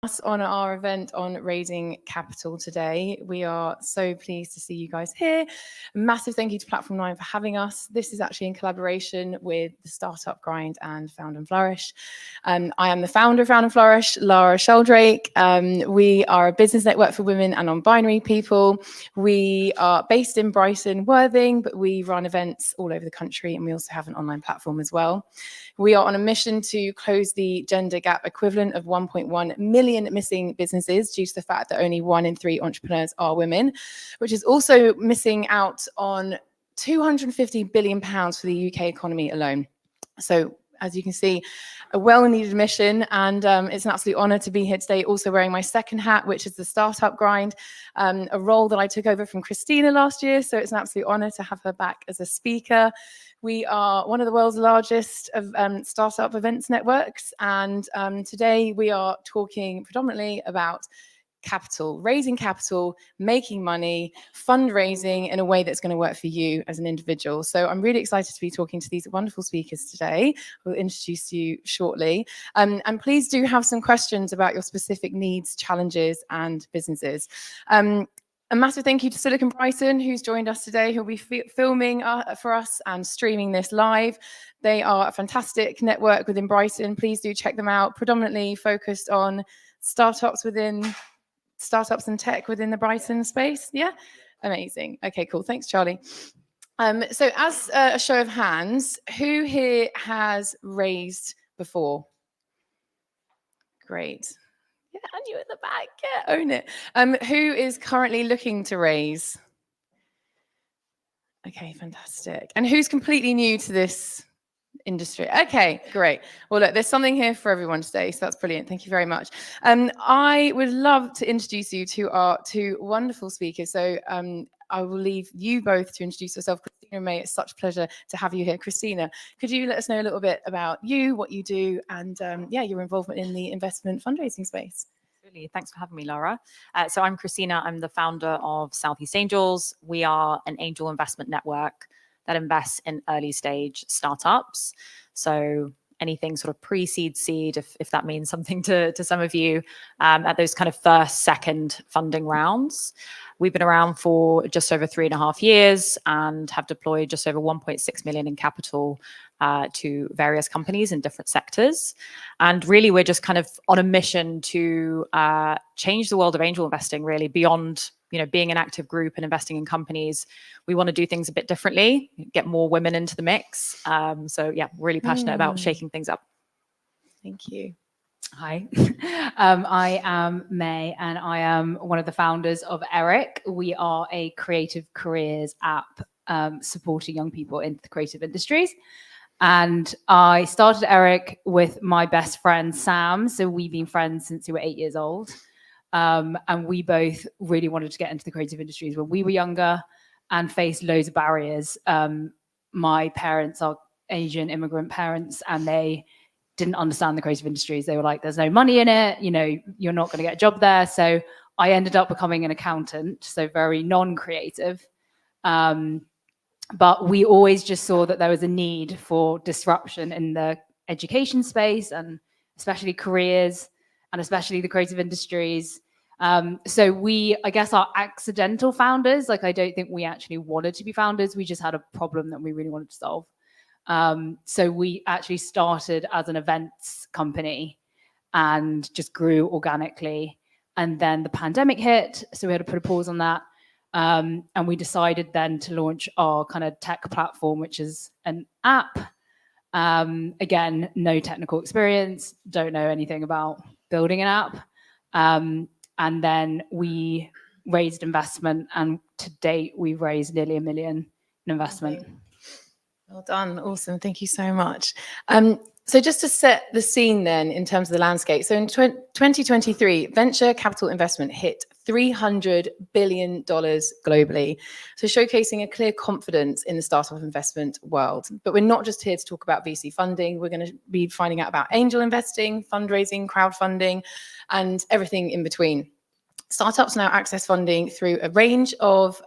us on our event on raising capital today. We are so pleased to see you guys here. A massive thank you to Platform 9 for having us. This is actually in collaboration with the Startup Grind and Found and Flourish. I am the founder of Found and Flourish, Lara Sheldrake. We are a business network for women and non-binary people. We are based in Brighton, Worthing, but we run events all over the country, and we also have an online platform as well. We are on a mission to close the gender gap equivalent of 1.1 million missing businesses due to the fact that only 1 in 3 entrepreneurs are women, which is also missing out on £250 billion for the UK economy alone. So as you can see, a well-needed mission, and it's an absolute honour to be here today, also wearing my second hat, which is the Startup Grind, a role that I took over from Christina last year, so it's an absolute honour to have her back as a speaker. We are one of the world's largest startup events networks, and today we are talking predominantly about capital, raising capital, making money, fundraising in a way that's going to work for you as an individual. So I'm really excited to be talking to these wonderful speakers today. We'll introduce you shortly. And please do have some questions about your specific needs, challenges, and businesses. A massive thank you to Silicon Brighton, who's joined us today, who'll be filming for us and streaming this live. They are a fantastic network within Brighton. Please do check them out, predominantly focused on startups and tech within the Brighton space. Yeah, amazing. Okay, cool. Thanks, Charlie. So as a show of hands, who here has raised before? Great. Yeah, and you at the back. Yeah, own it. Who is currently looking to raise? Okay, fantastic. And who's completely new to this industry? Okay, great. Well, look, there's something here for everyone today, so that's brilliant. Thank you very much. I would love to introduce you to our two wonderful speakers. So I will leave you both to introduce yourself. Christina May, it's such a pleasure to have you here. Christina, could you let us know a little bit about you, what you do, and your involvement in the investment fundraising space? Absolutely. Thanks for having me, Laura. So I'm Christina. I'm the founder of Southeast Angels. We are an angel investment network that invests in early stage startups. So anything sort of pre-seed seed, if that means something to some of you, at those kind of first, second funding rounds. We've been around for just over 3.5 years and have deployed just over 1.6 million in capital to various companies in different sectors. And really, we're just kind of on a mission to change the world of angel investing, really, beyond being an active group and investing in companies. We want to do things a bit differently, get more women into the mix. So yeah, really passionate about shaking things up. Thank you. Hi, I am May, and I am one of the founders of Eric. We are a creative careers app supporting young people into the creative industries. And I started Eric with my best friend, Sam. So we've been friends since we were 8 years old. And we both really wanted to get into the creative industries when we were younger and faced loads of barriers. My parents are Asian immigrant parents, and they didn't understand the creative industries. They were like, there's no money in it. You're not going to get a job there. So I ended up becoming an accountant, so very non-creative. But we always just saw that there was a need for disruption in the education space, and especially careers, and especially the creative industries. So we, I guess, are accidental founders. Like, I don't think we actually wanted to be founders. We just had a problem that we really wanted to solve. So we actually started as an events company and just grew organically. And then the pandemic hit, so we had to put a pause on that. And we decided then to launch our kind of tech platform, which is an app. Again, no technical experience, don't know anything about building an app. And then we raised investment, and to date, we've raised nearly $1 million in investment. Well done. Awesome. Thank you so much. So just to set the scene then in terms of the landscape. So in 2023, venture capital investment hit $300 billion globally. So showcasing a clear confidence in the startup investment world. But we're not just here to talk about VC funding. We're going to be finding out about angel investing, fundraising, crowdfunding, and everything in between. Startups now access funding through a range of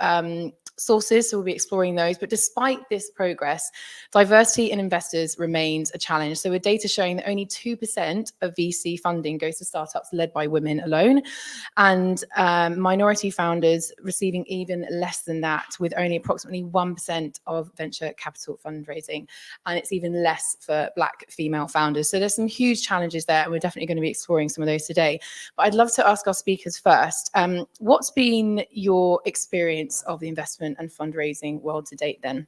sources, so we'll be exploring those. But despite this progress, diversity in investors remains a challenge. So with data showing that only 2% of VC funding goes to startups led by women alone, and minority founders receiving even less than that, with only approximately 1% of venture capital fundraising. And it's even less for Black female founders. So there's some huge challenges there, and we're definitely going to be exploring some of those today. But I'd love to ask our speakers first, what's been your experience of the investment and fundraising world to date then?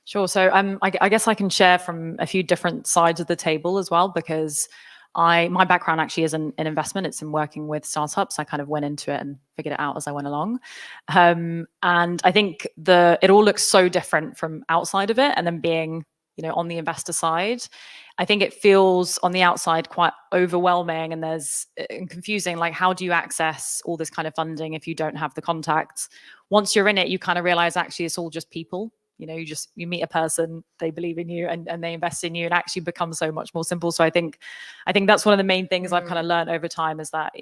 Sure. So I guess I can share from a few different sides of the table as well, because my background actually is in investment. It's in working with startups. I kind of went into it and figured it out as I went along. And I think it all looks so different from outside of it, and then being, on the investor side, I think it feels on the outside quite overwhelming and confusing. Like, how do you access all this kind of funding if you don't have the contacts? Once you're in it, you kind of realize actually it's all just people. You meet a person, they believe in you, and they invest in you, and actually becomes so much more simple. So I think that's one of the main things I've kind of learned over time, is that,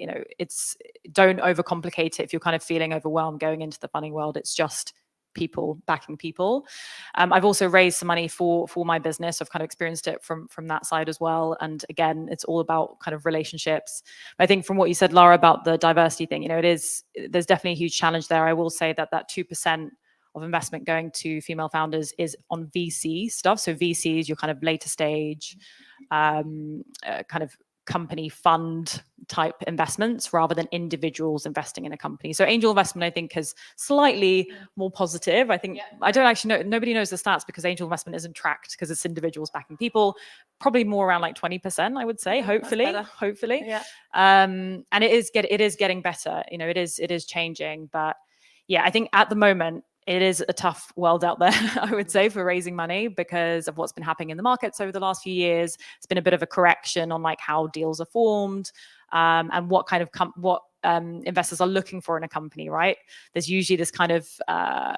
don't overcomplicate it if you're kind of feeling overwhelmed going into the funding world. It's just people backing people. I've also raised some money for my business. I've kind of experienced it from that side as well. And again, it's all about kind of relationships. I think from what you said, Lara, about the diversity thing, there's definitely a huge challenge there. I will say that 2% of investment going to female founders is on VC stuff. So VCs, your kind of later stage, kind of company fund type investments, rather than individuals investing in a company. So angel investment, I think, is slightly more positive. I think, I don't actually know, nobody knows the stats, because angel investment isn't tracked, because it's individuals backing people. Probably more around like 20%, I would say, hopefully. Yeah. And it is getting better. It is changing. But yeah, I think at the moment, it is a tough world out there, I would say, for raising money, because of what's been happening in the markets over the last few years. It's been a bit of a correction on like how deals are formed, and what kind of investors are looking for in a company, right? There's usually this kind of the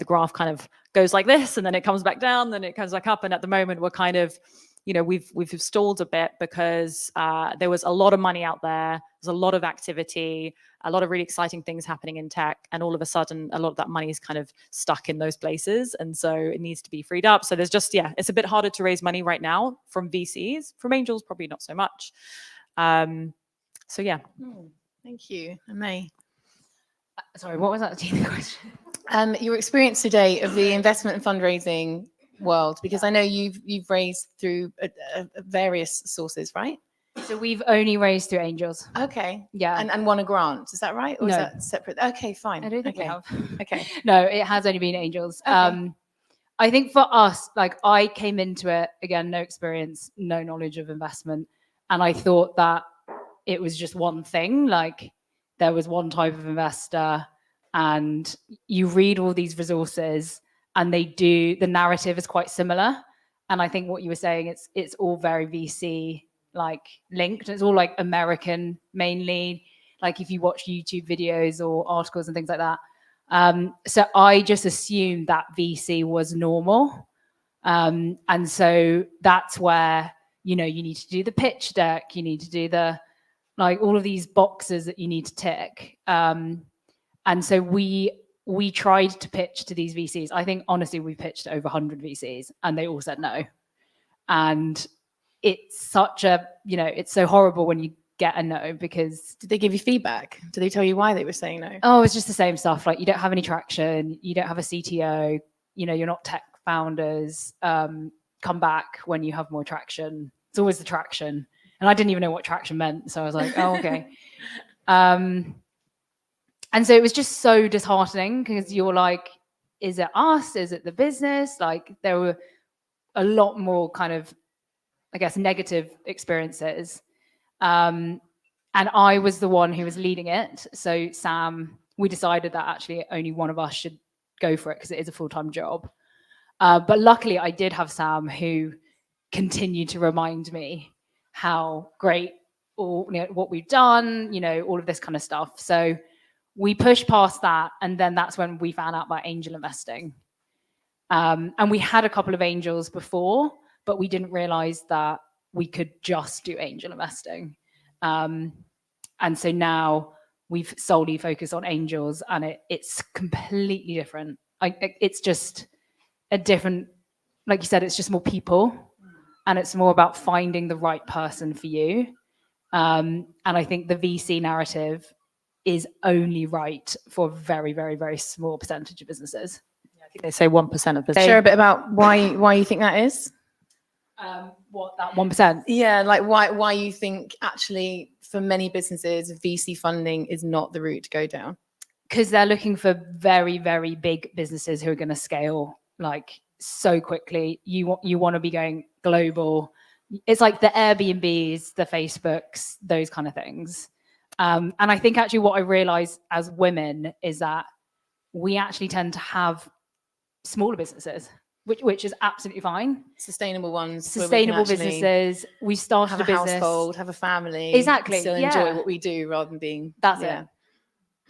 graph kind of goes like this, and then it comes back down, then it comes back up. And at the moment, we're kind of, we've stalled a bit, because there was a lot of money out there. There's a lot of activity, a lot of really exciting things happening in tech. And all of a sudden, a lot of that money is kind of stuck in those places. And so it needs to be freed up. So there's just, it's a bit harder to raise money right now from VCs. From angels, probably not so much. So yeah. Thank you. May. Sorry, what was that question? Your experience today of the investment and fundraising world, because I know you've raised through various sources, right? So we've only raised through angels. Okay. Yeah. And won a grant. Is that right? Or No. is that separate? Okay, fine. I don't think we have. Okay. No, it has only been angels. Okay. I think for us, like, I came into it, again, no experience, no knowledge of investment. And I thought that it was just one thing. Like, there was one type of investor, and you read all these resources, and the narrative is quite similar. And I think what you were saying, it's all very VC like linked. It's all like American mainly, like if you watch YouTube videos or articles and things like that. So I just assumed that VC was normal. And so that's where, you need to do the pitch deck, you need to do like all of these boxes that you need to tick. And so we tried to pitch to these VCs. I think honestly, we pitched to over 100 VCs and they all said no. And it's such a, it's so horrible when you get a no, because... Did they give you feedback? Did they tell you why they were saying no? Oh, it's just the same stuff. Like, you don't have any traction, you don't have a CTO, you're not tech founders, come back when you have more traction. It's always the traction. And I didn't even know what traction meant. So I was like, oh, okay. And so it was just so disheartening, because you're like, is it us? Is it the business? Like, there were a lot more kind of, I guess, negative experiences. And I was the one who was leading it. So Sam, we decided that actually only one of us should go for it, because it is a full-time job. But luckily I did have Sam, who continued to remind me how great what we've done, all of this kind of stuff. So we pushed past that. And then that's when we found out about angel investing. And we had a couple of angels before, but we didn't realize that we could just do angel investing. And so now we've solely focused on angels, and it's completely different. It's just a different, like you said, it's just more people, and it's more about finding the right person for you. And I think the VC narrative is only right for a very, very, very small percentage of businesses. I think they say 1% of business. Share a bit about why you think that is. What, that 1%? Yeah, like why you think actually for many businesses VC funding is not the route to go down. Because they're looking for very, very big businesses who are going to scale like so quickly. You want to be going global. It's like the Airbnbs, the Facebooks, those kind of things. And I think actually what I realized as women is that we actually tend to have smaller businesses, which is absolutely fine. Sustainable ones. Sustainable businesses. We started have a business. household, have a family. Exactly. Still enjoy what we do rather than being. That's it.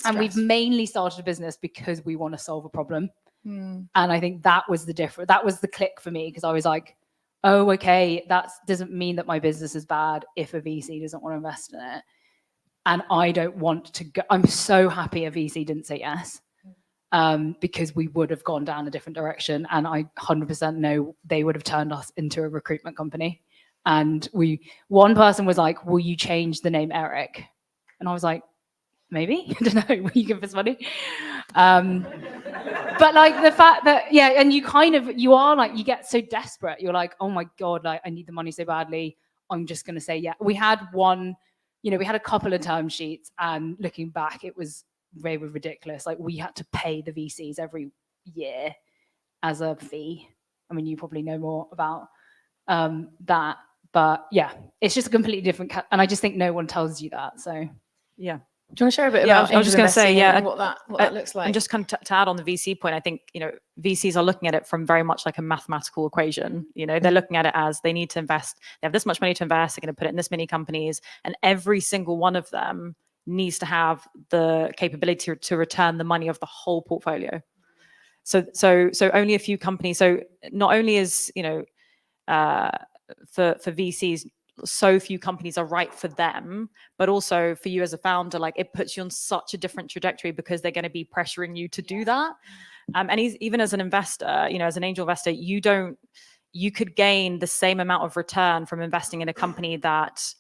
And we've stressed. mainly started a business because we want to solve a problem. Mm. And I think that was the difference. That was the click for me, because I was like, oh, okay, that doesn't mean that my business is bad if a VC doesn't want to invest in it. And I don't want to go. I'm so happy a VC didn't say yes, because we would have gone down a different direction. And I 100% know they would have turned us into a recruitment company. And one person was like, will you change the name Eric? And I was like, maybe. I don't know. Will you give us money? But like the fact that, yeah, and you are like, you get so desperate. You're like, oh my God, like I need the money so badly. I'm just going to say, yeah. We had we had a couple of term sheets, and looking back, they were ridiculous. Like we had to pay the VCs every year as a fee. I mean, you probably know more about that, but yeah, it's just a completely different, and I just think no one tells you that. So yeah. Do you want to share a bit about I was just going to say, yeah, what that looks like? And just kind of to add on the VC point, I think, VCs are looking at it from very much like a mathematical equation. They're looking at it as they need to invest. They have this much money to invest. They're going to put it in this many companies, and every single one of them needs to have the capability to return the money of the whole portfolio. So only a few companies. So not only is, for VCs, so few companies are right for them, but also for you as a founder, like it puts you on such a different trajectory, because they're going to be pressuring you to do that. And even as an investor, as an angel investor, you could gain the same amount of return from investing in a company that,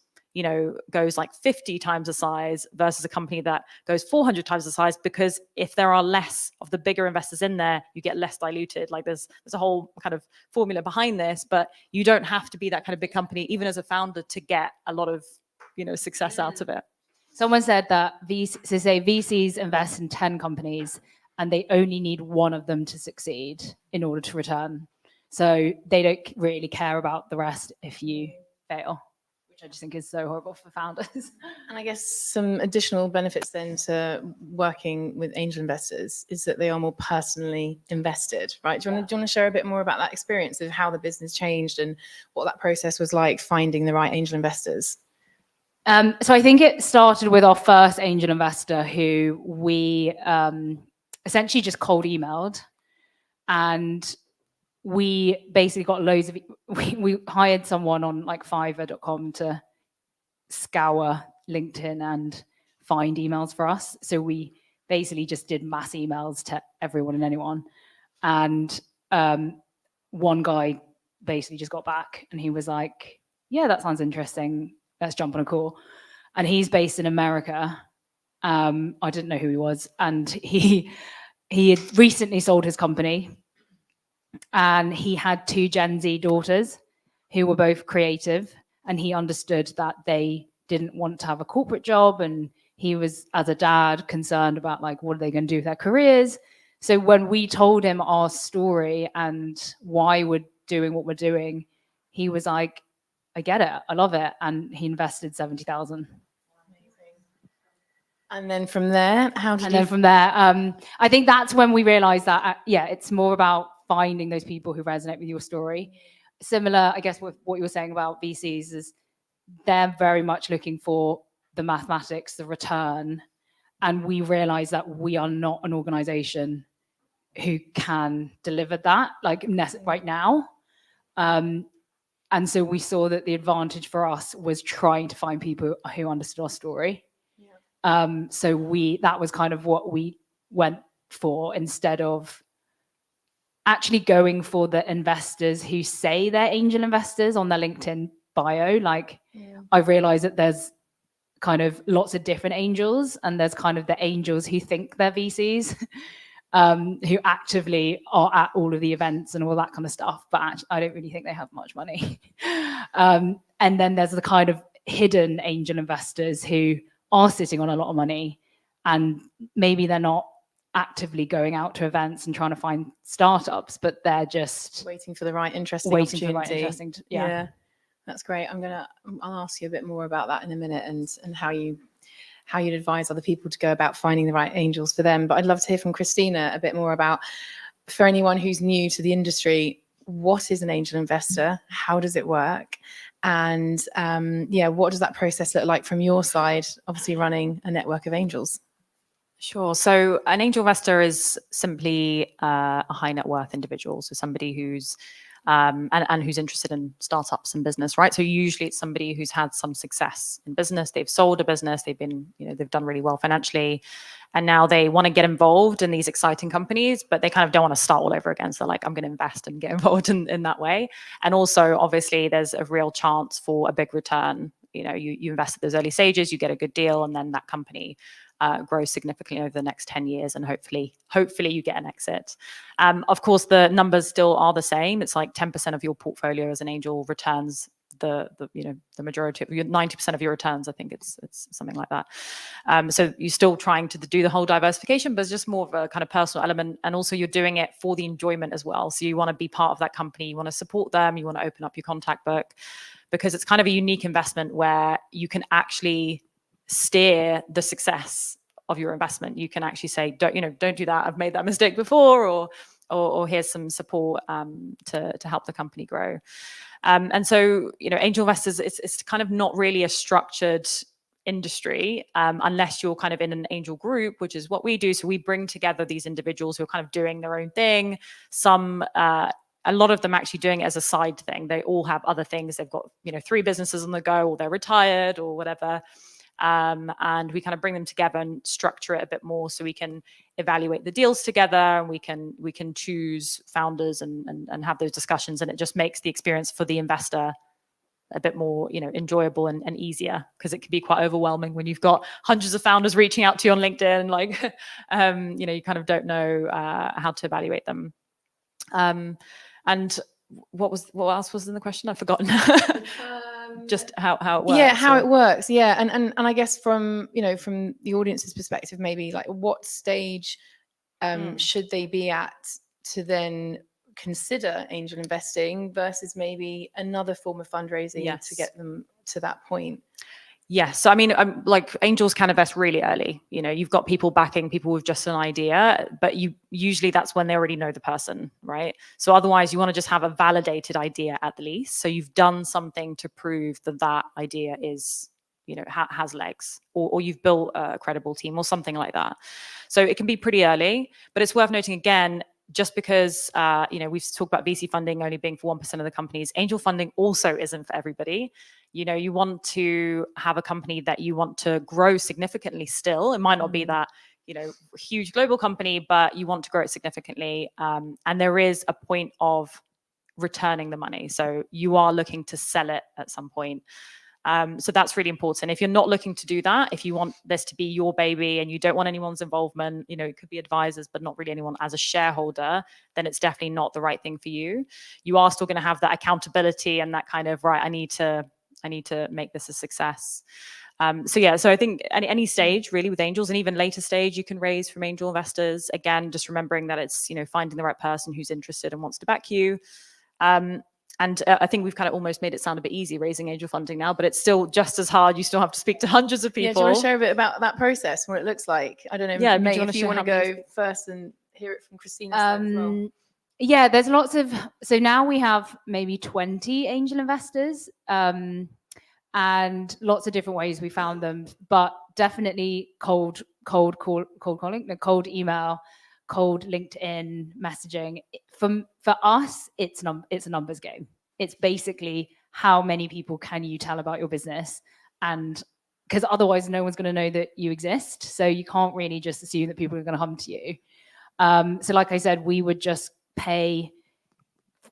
goes like 50 times the size versus a company that goes 400 times the size, because if there are less of the bigger investors in there, you get less diluted. Like there's a whole kind of formula behind this, but you don't have to be that kind of big company, even as a founder, to get a lot of, success out of it. Someone said that VCs invest in 10 companies and they only need one of them to succeed in order to return. So they don't really care about the rest if you fail, which I just think is so horrible for founders. And I guess some additional benefits then to working with angel investors is that they are more personally invested, right? Do you want to share a bit more about that experience of how the business changed and what that process was like finding the right angel investors? So I think it started with our first angel investor, who we essentially just cold emailed, and we basically got loads of, we hired someone on like Fiverr.com to scour LinkedIn and find emails for us. So we basically just did mass emails to everyone and anyone. And one guy basically just got back and he was like, yeah, that sounds interesting. Let's jump on a call. And he's based in America. I didn't know who he was. And he had recently sold his company. And he had 2 Gen Z daughters who were both creative, and he understood that they didn't want to have a corporate job, and he was, as a dad, concerned about like, what are they going to do with their careers? So when we told him our story and why we're doing what we're doing, he was like, I get it, I love it, and he invested 70,000. And then from there, I think that's when we realized that, it's more about finding those people who resonate with your story. Similar, I guess, with what you were saying about VCs, is they're very much looking for the mathematics, the return. And we realize that we are not an organization who can deliver that right now. And so we saw that the advantage for us was trying to find people who understood our story. So that was kind of what we went for, instead of actually going for the investors who say they're angel investors on their LinkedIn bio. Like, I realized that there's kind of lots of different angels, and there's kind of the angels who think they're VCs, who actively are at all of the events and all that kind of stuff, but I don't really think they have much money. And then there's the kind of hidden angel investors who are sitting on a lot of money, and maybe they're not actively going out to events and trying to find startups, but they're just waiting for the right interesting waiting for the right opportunity. interesting. That's great. I'll ask you a bit more about that in a minute, and how you'd advise other people to go about finding the right angels for them. But I'd love to hear from Christina a bit more about, for anyone who's new to the industry, what is an angel investor? How does it work? And what does that process look like from your side, obviously running a network of angels? Sure. So an angel investor is simply a high net worth individual. So somebody who's and who's interested in startups and business, right? So usually it's somebody who's had some success in business. They've sold a business. They've been, they've done really well financially, and now they want to get involved in these exciting companies, but they kind of don't want to start all over again. So like, I'm going to invest and get involved in that way. And also, obviously, there's a real chance for a big return. You invest at those early stages, you get a good deal, and then that company grows significantly over the next 10 years, and hopefully you get an exit. Of course, the numbers still are the same. It's like 10% of your portfolio as an angel returns the majority of your 90% of your returns. I think it's something like that. So you're still trying to do the whole diversification, but it's just more of a kind of personal element, and also you're doing it for the enjoyment as well. So you want to be part of that company, you want to support them, you want to open up your contact book, because it's kind of a unique investment where you can actually steer the success of your investment. You can actually say, don't do that. I've made that mistake before, or here's some support to help the company grow. And so, angel investors, it's kind of not really a structured industry unless you're kind of in an angel group, which is what we do. So we bring together these individuals who are kind of doing their own thing. A lot of them actually doing it as a side thing. They all have other things. They've got 3 businesses on the go, or they're retired or whatever. And we kind of bring them together and structure it a bit more, so we can evaluate the deals together, and we can choose founders and have those discussions, and it just makes the experience for the investor a bit more enjoyable and easier, because it can be quite overwhelming when you've got hundreds of founders reaching out to you on LinkedIn, like you kind of don't know how to evaluate them. And what else was in the question? I've forgotten. Just how it works. Yeah, how it works. Yeah, and I guess from from the audience's perspective, maybe like what stage should they be at to then consider angel investing versus maybe another form of fundraising to get them to that point? Yes. So, I mean, like angels can invest really early. You've got people backing people with just an idea, but usually that's when they already know the person, right? So otherwise you want to just have a validated idea at the least. So you've done something to prove that idea is, has legs, or you've built a credible team or something like that. So it can be pretty early, but it's worth noting again, just because we've talked about VC funding only being for 1% of the companies, angel funding also isn't for everybody. You want to have a company that you want to grow significantly still. It might not be that huge global company, but you want to grow it significantly, and there is a point of returning the money, so you are looking to sell it at some point. So that's really important. If you're not looking to do that, if you want this to be your baby and you don't want anyone's involvement, it could be advisors, but not really anyone as a shareholder, then it's definitely not the right thing for you. You are still going to have that accountability and that kind of, right, I need to make this a success. So I think any stage really with angels, and even later stage, you can raise from angel investors. Again, just remembering that it's, finding the right person who's interested and wants to back you. And I think we've kind of almost made it sound a bit easy raising angel funding now, but it's still just as hard. You still have to speak to hundreds of people. Yeah, do you want to share a bit about that process, what it looks like? I don't know, yeah, May, if you want to go first and hear it from Christina as well. Yeah, there's lots of, so now we have maybe 20 angel investors, and lots of different ways we found them, but definitely cold calling, cold email, cold LinkedIn messaging. For us, it's a numbers game. It's basically how many people can you tell about your business, and because otherwise no one's going to know that you exist. So you can't really just assume that people are going to come to you. So like I said, we would just pay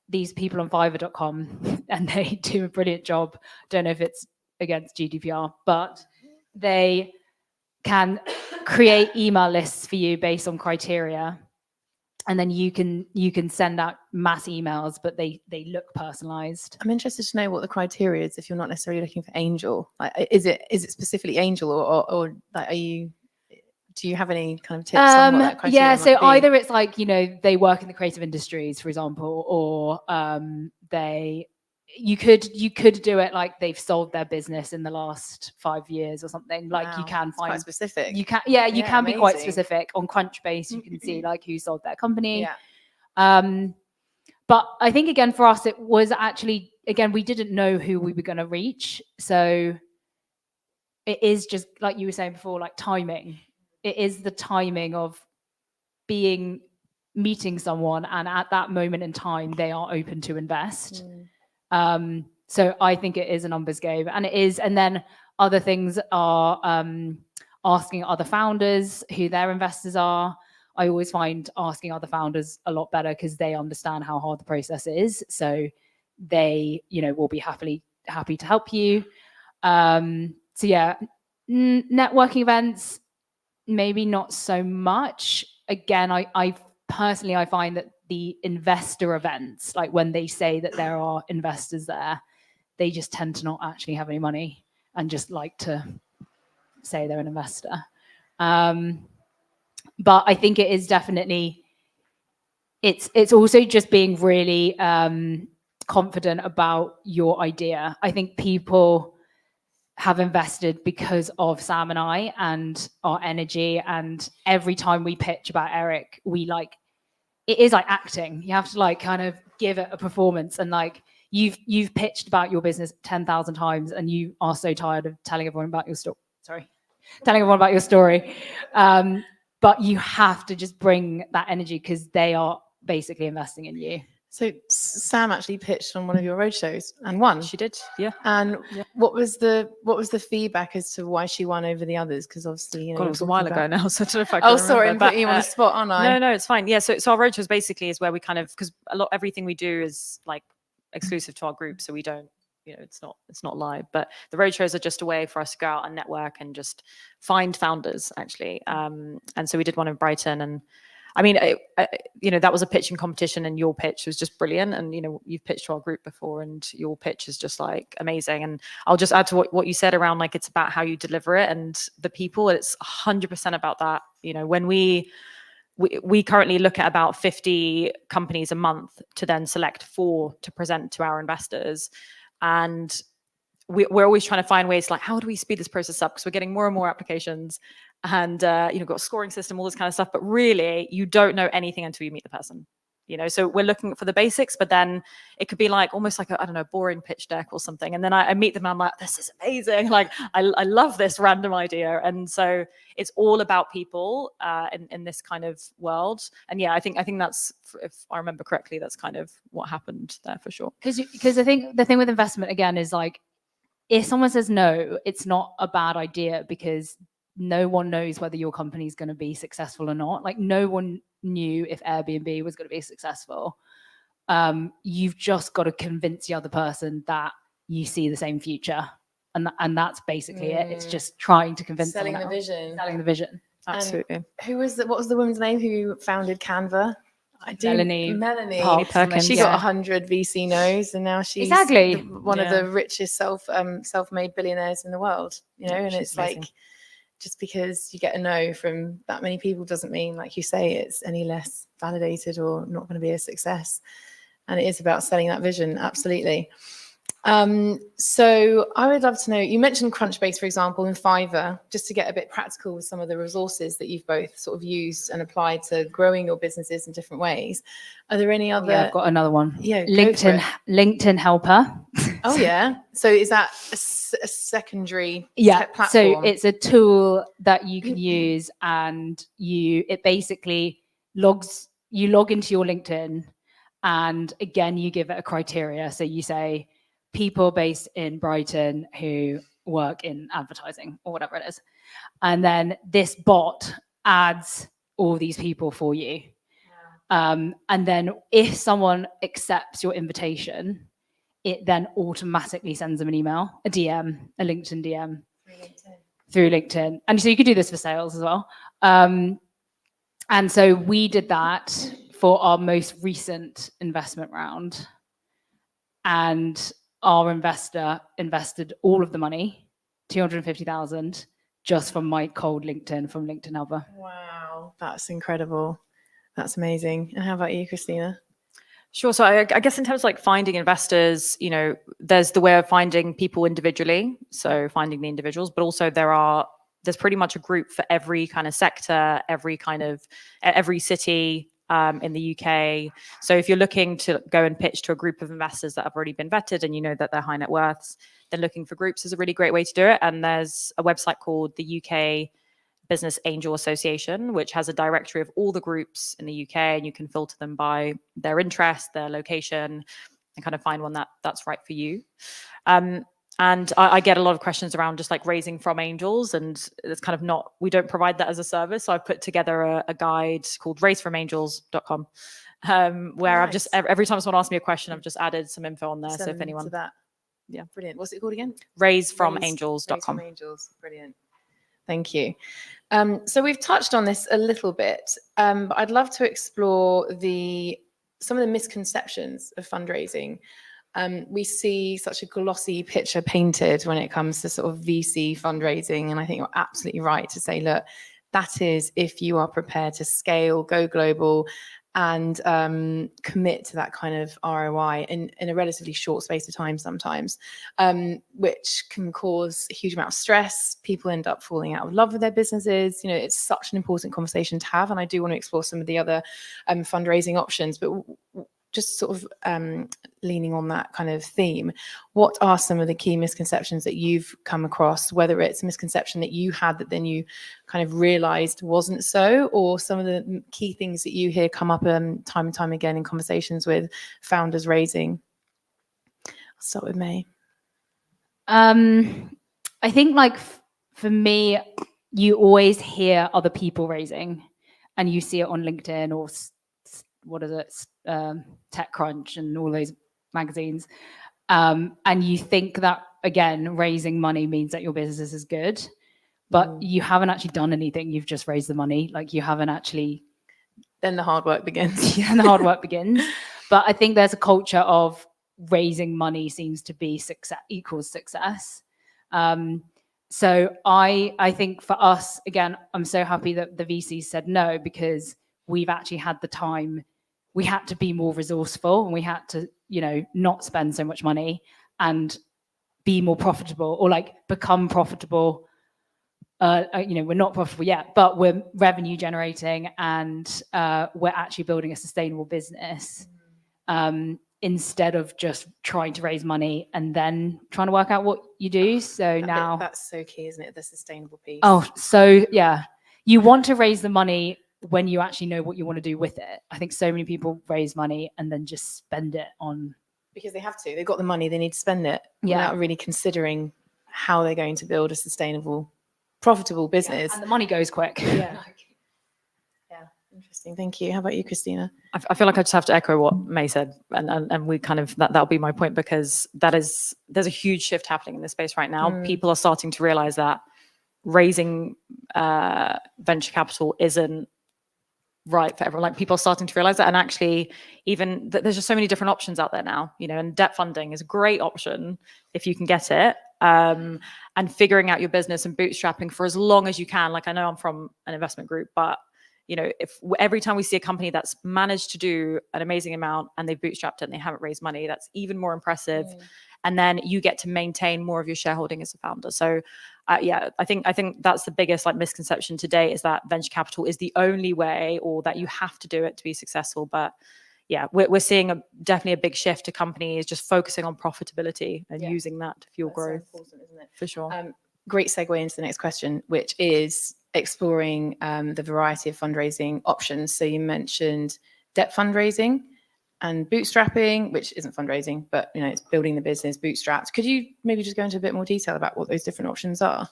these people on Fiverr.com and they do a brilliant job. Don't know if it's against GDPR, but they can create email lists for you based on criteria. And then you can send out mass emails, but they look personalized. I'm interested to know what the criteria is if you're not necessarily looking for angel. Like, is it specifically angel, or like, do you have any kind of tips on what that criteria Yeah, might so be? either it's like, they work in the creative industries, for example, or you could do it like they've sold their business in the last 5 years or something. Like you Wow, can it's find quite specific. you can be quite amazing. specific. On Crunchbase you can see like who sold their company. Yeah. But I think again for us it was actually, again, we didn't know who we were going to reach, so it is just like you were saying before, like timing. It is the timing of meeting someone and at that moment in time they are open to invest. So I think it is a numbers game, and it is. And then other things are asking other founders who their investors are. I always find asking other founders a lot better because they understand how hard the process is. So they, will be happy to help you. So yeah, networking events, maybe not so much. Again, I personally, I find that the investor events, like when they say that there are investors there, they just tend to not actually have any money and just like to say they're an investor. But I think it is definitely, it's also just being really confident about your idea. I think people have invested because of Sam and I and our energy, and every time we pitch about Eric, it is like acting. You have to like kind of give it a performance, and like you've pitched about your business 10,000 times and you are so tired of telling everyone about your story. But you have to just bring that energy because they are basically investing in you. So Sam actually pitched on one of your roadshows and won. She did, yeah. And what was the feedback as to why she won over the others? Because obviously, God, it was a while ago now, so I don't know if I can remember. Sorry, I'm putting you on the spot, aren't I? No, it's fine. Yeah, so our roadshows basically is where we kind of, because everything we do is like exclusive to our group, so we don't, it's not live. But the roadshows are just a way for us to go out and network and just find founders, actually. And so we did one in Brighton, and I mean, that was a pitching competition, and your pitch was just brilliant. And, you've pitched to our group before, and your pitch is just like amazing. And I'll just add to what you said around like, it's about how you deliver it and the people. It's 100% about that. When we currently look at about 50 companies a month to then select 4 to present to our investors. And we're always trying to find ways like, how do we speed this process up? Because we're getting more and more applications, and got a scoring system, all this kind of stuff. But really, you don't know anything until you meet the person. So we're looking for the basics, but then it could be like almost like a boring pitch deck or something. And then I meet them and I'm like, this is amazing. Like I love this random idea. And so it's all about people in this kind of world. And yeah, I think that's, if I remember correctly, that's kind of what happened there for sure. Because I think the thing with investment again is like, if someone says no, it's not a bad idea because no one knows whether your company is going to be successful or not. Like no one knew if Airbnb was going to be successful. You've just got to convince the other person that you see the same future. And that's basically it. It's just trying to convince Selling someone the else. vision. Selling the vision. Absolutely. What was the woman's name who founded Canva? Melanie Perkins. She got 100 VC no's, and now she's one of the richest self-made billionaires in the world. And it's amazing. Like, just because you get a no from that many people doesn't mean, like you say, it's any less validated or not going to be a success. And it is about selling that vision. Absolutely. So I would love to know, you mentioned Crunchbase, for example, and Fiverr, just to get a bit practical with some of the resources that you've both sort of used and applied to growing your businesses in different ways. Are there any other? Yeah, I've got another one. Yeah, LinkedIn Helper. Oh yeah. So is that a secondary platform? So it's a tool that you can use, and it basically you log into your LinkedIn, and again, you give it a criteria. So you say, people based in Brighton who work in advertising or whatever it is. And then this bot adds all these people for you. And then if someone accepts your invitation, it then automatically sends them an email, a DM, a LinkedIn DM through LinkedIn. And so you could do this for sales as well. And so we did that for our most recent investment round. And our investor invested all of the money, 250,000, just from my cold LinkedIn from LinkedIn Helper. Wow, that's incredible. That's amazing. And how about you, Christina? Sure. So I guess in terms of like finding investors, you know, there's the way of finding people individually. So finding the individuals, but also there's pretty much a group for every kind of sector, every city in the UK. So if you're looking to go and pitch to a group of investors that have already been vetted and you know that they're high net worths, then looking for groups is a really great way to do it. And there's a website called the UK Business Angel Association, which has a directory of all the groups in the UK, and you can filter them by their interest, their location, and kind of find one that's right for you. And I get a lot of questions around just like raising from angels, and it's kind of we don't provide that as a service. So I've put together a guide called raisefromangels.com, where I've just, every time someone asks me a question, I've just added some info on there. So if anyone, yeah, brilliant. What's it called again? Raisefromangels.com. Raise from Angels. Brilliant. Thank you. So we've touched on this a little bit, but I'd love to explore some of the misconceptions of fundraising. We see such a glossy picture painted when it comes to sort of VC fundraising. And I think you're absolutely right to say, look, that is if you are prepared to scale, go global, and commit to that kind of ROI in a relatively short space of time sometimes, which can cause a huge amount of stress. People end up falling out of love with their businesses. You know, it's such an important conversation to have. And I do want to explore some of the other fundraising options, but just sort of leaning on that kind of theme, what are some of the key misconceptions that you've come across, whether it's a misconception that you had that then you kind of realized wasn't so, or some of the key things that you hear come up time and time again in conversations with founders raising? I'll start with May. I think like for me, you always hear other people raising, and you see it on LinkedIn or what is it, TechCrunch and all those magazines, and you think that again raising money means that your business is good, but you haven't actually done anything. You've just raised the money. Like you haven't actually. Then the hard work begins. Yeah, the hard work begins. But I think there's a culture of raising money seems to be success equals success. So I think for us, again, I'm so happy that the VCs said no, because we've actually had the time. We had to be more resourceful, and we had to, you know, not spend so much money and be more profitable, or like become profitable. You know, we're not profitable yet, but we're revenue generating, and we're actually building a sustainable business instead of just trying to raise money and then trying to work out what you do. So now that's so key, isn't it? The sustainable piece. Oh, so yeah, you want to raise the money when you actually know what you want to do with it. I think so many people raise money and then just spend it on, because they have to. They've got the money, they need to spend it without really considering how they're going to build a sustainable, profitable business. And the money goes quick. Yeah. Interesting. Thank you. How about you, Christina? I feel like I just have to echo what May said, and we kind of that'll be my point, because there's a huge shift happening in this space right now. People are starting to realize that raising venture capital isn't right for everyone. Like people are starting to realize that, and actually even there's just so many different options out there now, you know, and debt funding is a great option if you can get it, and figuring out your business and bootstrapping for as long as you can. Like I know I'm from an investment group, but you know, if every time we see a company that's managed to do an amazing amount and they've bootstrapped it and they haven't raised money, that's even more impressive. And then you get to maintain more of your shareholding as a founder. So yeah, I think that's the biggest like misconception today, is that venture capital is the only way, or that you have to do it to be successful. But yeah, we're seeing definitely a big shift to companies just focusing on profitability and using that to fuel growth. So important, isn't it? For sure. Great segue into the next question, which is exploring the variety of fundraising options. So you mentioned debt fundraising, and bootstrapping, which isn't fundraising, but it's building the business bootstrapped. Could you maybe just go into a bit more detail about what those different options are?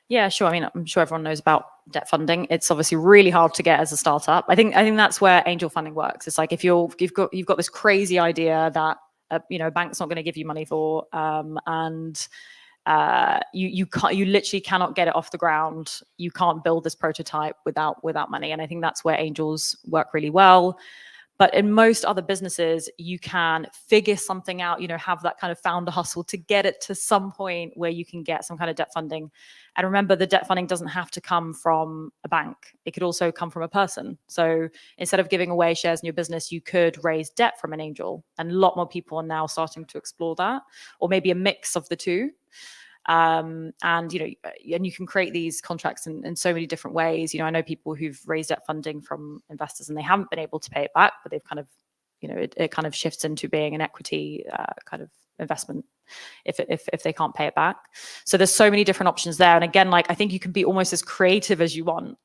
Yeah, sure. I mean, I'm sure everyone knows about debt funding. It's obviously really hard to get as a startup. I think that's where angel funding works. It's like if you've got this crazy idea that a bank's not going to give you money for, and you literally cannot get it off the ground. You can't build this prototype without money. And I think that's where angels work really well. But in most other businesses, you can figure something out, have that kind of founder hustle to get it to some point where you can get some kind of debt funding. And remember, the debt funding doesn't have to come from a bank. It could also come from a person. So instead of giving away shares in your business, you could raise debt from an angel. And a lot more people are now starting to explore that, or maybe a mix of the two. And you can create these contracts in so many different ways. I know people who've raised debt funding from investors and they haven't been able to pay it back, but they've kind of, it kind of shifts into being an equity kind of investment if they can't pay it back. So there's so many different options there. And again, I think you can be almost as creative as you want.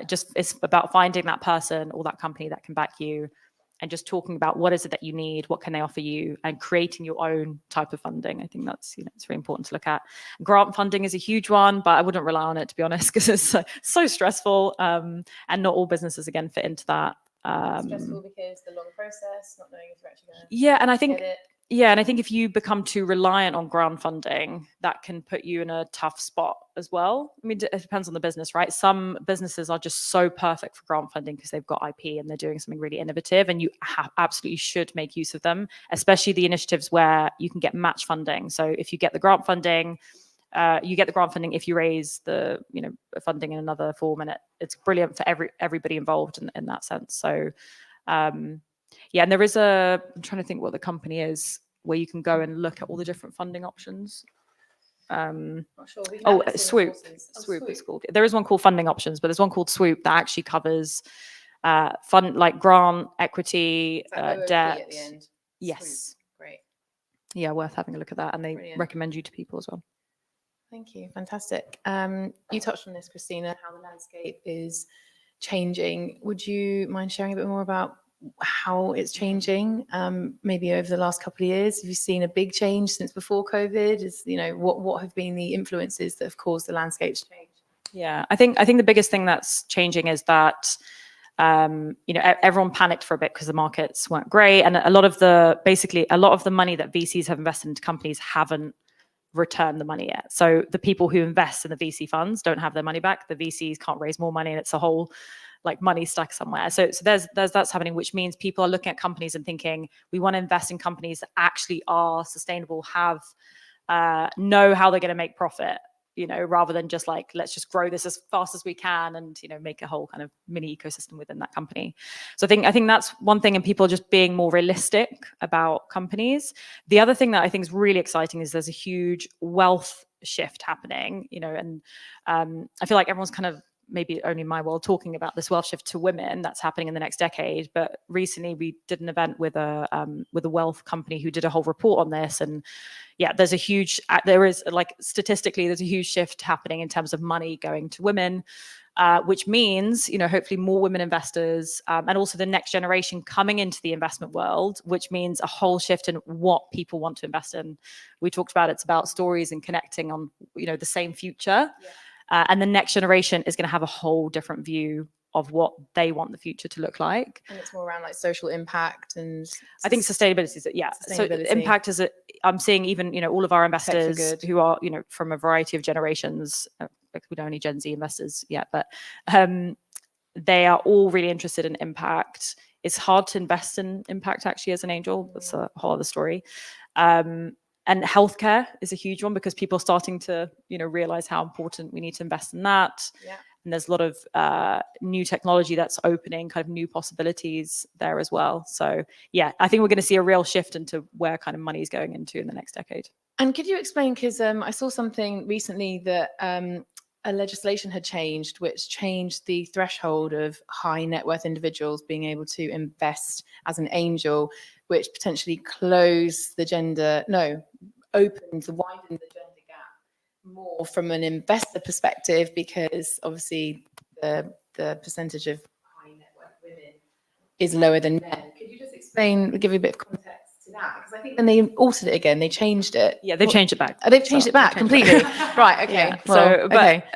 Just it's about finding that person or that company that can back you, and just talking about what is it that you need, what can they offer you, and creating your own type of funding. I think that's, it's very important to look at. Grant funding is a huge one, but I wouldn't rely on it, to be honest, because it's so stressful, and not all businesses, again, fit into that. Stressful because the long process, not knowing if you're actually going to and I think get it. Yeah, and I think if you become too reliant on grant funding, that can put you in a tough spot as well. I mean, it depends on the business, right? Some businesses are just so perfect for grant funding because they've got IP and they're doing something really innovative, and you absolutely should make use of them, especially the initiatives where you can get match funding. So if you get the grant funding, if you raise the funding in another form, and it's brilliant for everybody involved in that sense. So and there is I'm trying to think what the company is where you can go and look at all the different funding options. Not sure. Swoop. Swoop is called. There is one called Funding Options, but there's one called Swoop that actually covers fund, like grant, equity, debt. At the end. Yes. Swoop. Great. Yeah, worth having a look at that, and they recommend you to people as well. Thank you. Fantastic. You touched on this, Christina, how the landscape is changing. Would you mind sharing a bit more about how it's changing, maybe over the last couple of years? Have you seen a big change since before COVID? What have been the influences that have caused the landscape to change? Yeah, I think the biggest thing that's changing is that everyone panicked for a bit because the markets weren't great, and a lot of the money that VCs have invested into companies haven't returned the money yet. So the people who invest in the VC funds don't have their money back. The VCs can't raise more money, and it's a whole money stuck somewhere. So there's that's happening, which means people are looking at companies and thinking, we want to invest in companies that actually are sustainable, have know how they're going to make profit, rather than just let's just grow this as fast as we can and make a whole kind of mini ecosystem within that company. So I think that's one thing, and people just being more realistic about companies. The other thing that I think is really exciting is there's a huge wealth shift happening, and I feel like everyone's kind of, maybe only in my world, talking about this wealth shift to women that's happening in the next decade. But recently we did an event with a wealth company who did a whole report on this, and statistically there's a huge shift happening in terms of money going to women, which means hopefully more women investors, and also the next generation coming into the investment world, which means a whole shift in what people want to invest in. We talked about it's about stories and connecting on the same future. Yeah. And the next generation is going to have a whole different view of what they want the future to look like. And it's more around social impact, and I think sustainability is So impact is I'm seeing even all of our investors who are from a variety of generations. We don't need Gen Z investors yet, but they are all really interested in impact. It's hard to invest in impact actually as an angel. That's a whole other story. And healthcare is a huge one because people are starting to, realize how important we need to invest in that. Yeah. And there's a lot of new technology that's opening kind of new possibilities there as well. So yeah, I think we're going to see a real shift into where kind of money is going into in the next decade. And could you explain, because I saw something recently that a legislation had changed, which changed the threshold of high net worth individuals being able to invest as an angel, which potentially widens the gender gap more from an investor perspective, because obviously the percentage of high net worth women is lower than men. Could you just explain, give you a bit of context to that? Because I think when they altered it again, they changed it. Yeah, they've changed it back. Oh, they've changed it back completely. Right. Okay. Yeah. Well,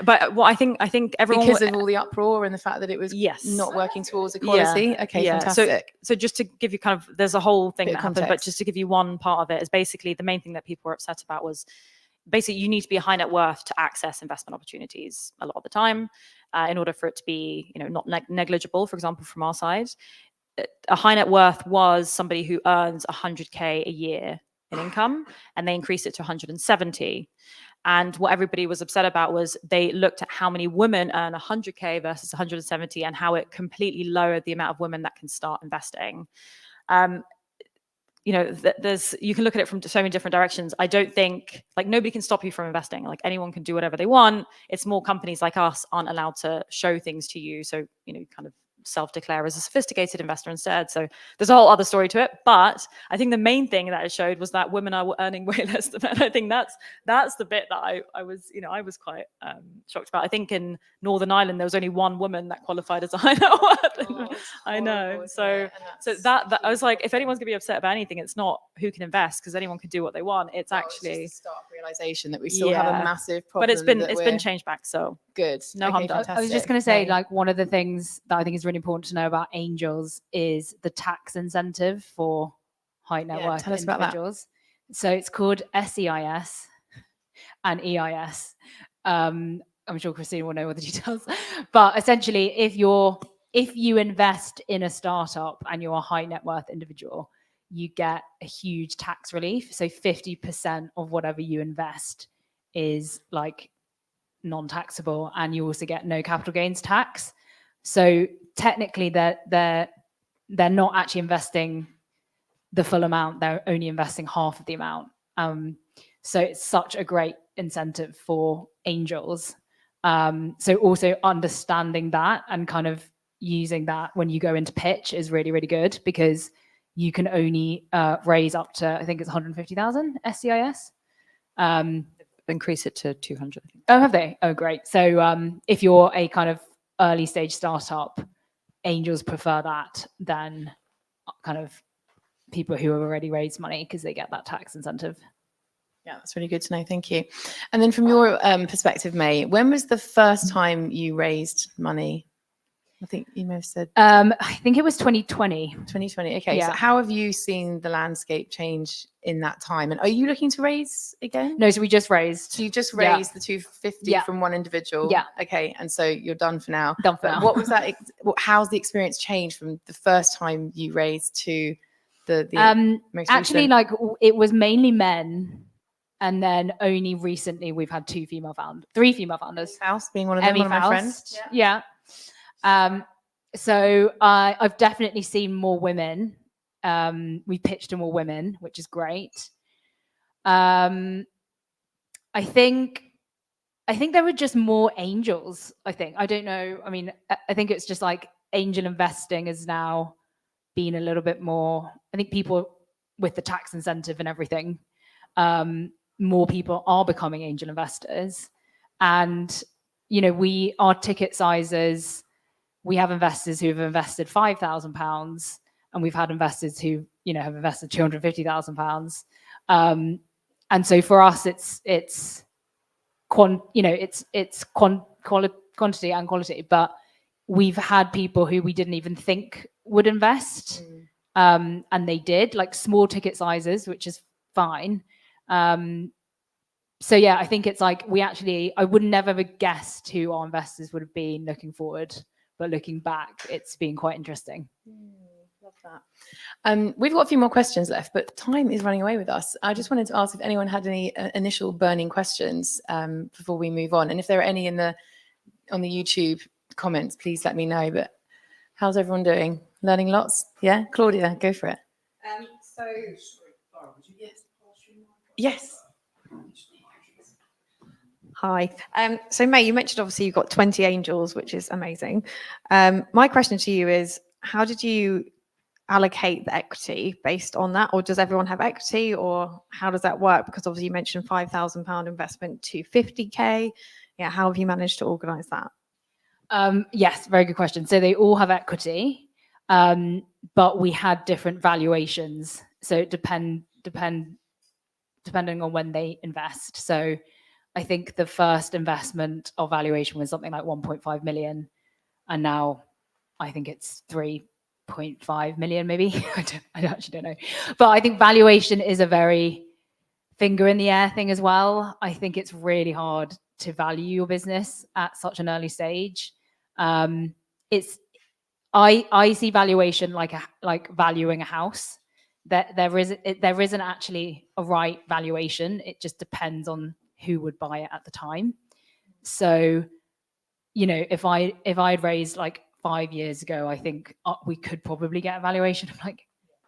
But what I think everyone because of all the uproar and the fact that it was Yes. not working towards equality. Okay, fantastic. So just to give you kind of, there's a whole thing Bit that of happened, but context. just to give you one part of it is basically the main thing that people were upset about was basically you need to be a high net worth to access investment opportunities a lot of the time in order for it to be, not negligible, for example, from our side. A high net worth was somebody who earns 100K a year in income, and they increased it to 170. And what everybody was upset about was they looked at how many women earn 100K versus 170 and how it completely lowered the amount of women that can start investing. You can look at it from so many different directions. I don't think, like, nobody can stop you from investing. Like, anyone can do whatever they want. It's more companies like us aren't allowed to show things to you. So, kind of self-declare as a sophisticated investor instead. So there's a whole other story to it. But I think the main thing that it showed was that women are earning way less than men. I think that's the bit that I was quite shocked about. I think in Northern Ireland there was only one woman that qualified as a high net worth. I know. So that I was like, if anyone's gonna be upset about anything, it's not who can invest, because anyone can do what they want. It's actually just the stark realization that we still have a massive problem. But it's been changed back. So good. No harm done. I was just going to say, like, one of the things that I think is really important to know about angels is the tax incentive for high net worth tell us about that. individuals. So it's called SEIS and EIS. I'm sure Christine will know all the details, but essentially, if you invest in a startup and you're a high net worth individual, you get a huge tax relief. So 50% of whatever you invest is like non-taxable, and you also get no capital gains tax. So technically they're not actually investing the full amount, they're only investing half of the amount. So it's such a great incentive for angels. So also understanding that and kind of using that when you go into pitch is really, really good, because you can only raise up to, I think it's 150,000 SCIS. Increase it to 200. Oh, have they? Oh, great. So if you're a kind of early stage startup, angels prefer that than kind of people who have already raised money, because they get that tax incentive. Yeah, that's really good to know. Thank you. And then from your perspective, May, when was the first time you raised money? I think you may have said I think it was 2020. 2020. Okay. Yeah. So how have you seen the landscape change in that time? And are you looking to raise again? No, so we just raised. So you just raised the 250 from one individual. Yeah. Okay. And so you're done for now. Done for now. What was that? How's the experience changed from the first time you raised to the most actually recent? like it was mainly men, and then only recently we've had three female founders. House being one of them, Emmy one of my friends. Faust, yeah. So I've definitely seen more women. We pitched to more women, which is great. I think there were just more angels. I don't know. I mean, I think it's just like angel investing is now being a little bit more. I think people with the tax incentive and everything, more people are becoming angel investors, and our ticket sizes. We have investors who have invested £5,000, and we've had investors who, have invested £250,000. And so for us, it's quantity and quality. But we've had people who we didn't even think would invest, and they did, like small ticket sizes, which is fine. So yeah, I think it's like I would never have guessed who our investors would have been looking forward. But looking back, it's been quite interesting. Love that. We've got a few more questions left, but time is running away with us. I just wanted to ask if anyone had any initial burning questions before we move on. And if there are any on the YouTube comments, please let me know. But how's everyone doing? Learning lots? Yeah? Claudia, go for it. Yes. Hi. So May, you mentioned obviously you've got 20 angels, which is amazing. My question to you is, how did you allocate the equity based on that? Or does everyone have equity, or how does that work? Because obviously you mentioned £5,000 investment to 50K. Yeah, how have you managed to organize that? Yes, very good question. So they all have equity. But we had different valuations, so it depending on when they invest. So I think the first investment or valuation was something like 1.5 million, and now I think it's 3.5 million, maybe. I actually don't know. But I think valuation is a very finger in the air thing as well. I think it's really hard to value your business at such an early stage. I see valuation like valuing a house. That there isn't actually a right valuation. It just depends on who would buy it at the time. So, you know, if I'd raised like 5 years ago, I think we could probably get a valuation of like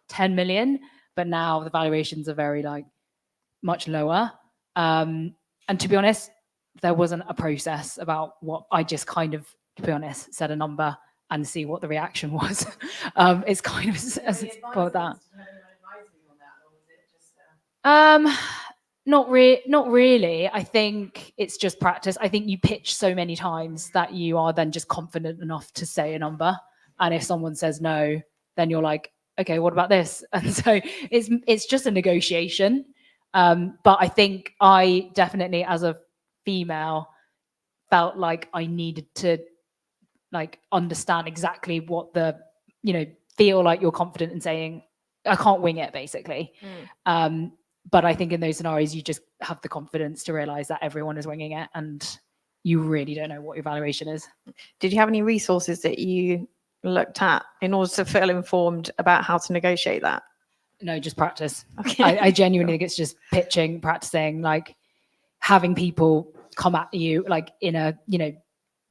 10 million, but now the valuations are very like much lower. And to be honest, there wasn't a process about what I just kind of, to be honest, said a number and see what the reaction was. It's kind of as about that. Not really. I think it's just practice. I think you pitch so many times that you are then just confident enough to say a number. And if someone says no, then you're like, okay, what about this? And so it's just a negotiation. But I think I definitely, as a female, felt like I needed to like understand exactly what feel like you're confident in saying, I can't wing it, basically. But I think in those scenarios, you just have the confidence to realize that everyone is winging it and you really don't know what your valuation is. Did you have any resources that you looked at in order to feel informed about how to negotiate that? No, just practice. Okay. I genuinely think it's just pitching, practicing, like having people come at you like in a,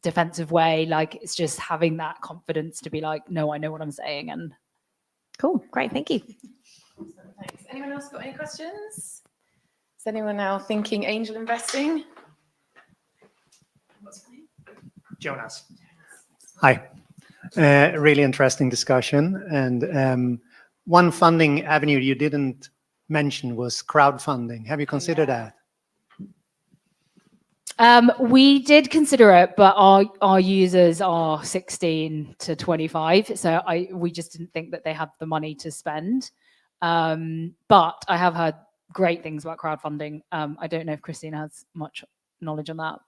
defensive way. Like it's just having that confidence to be like, no, I know what I'm saying. And cool. Great. Thank you. Thanks. Anyone else got any questions? Is anyone now thinking angel investing? What's your name? Jonas. Hi. Really interesting discussion. And one funding avenue you didn't mention was crowdfunding. Have you considered that? We did consider it, but our users are 16 to 25. So we just didn't think that they had the money to spend. But I have heard great things about crowdfunding. I don't know if Christina has much knowledge on that.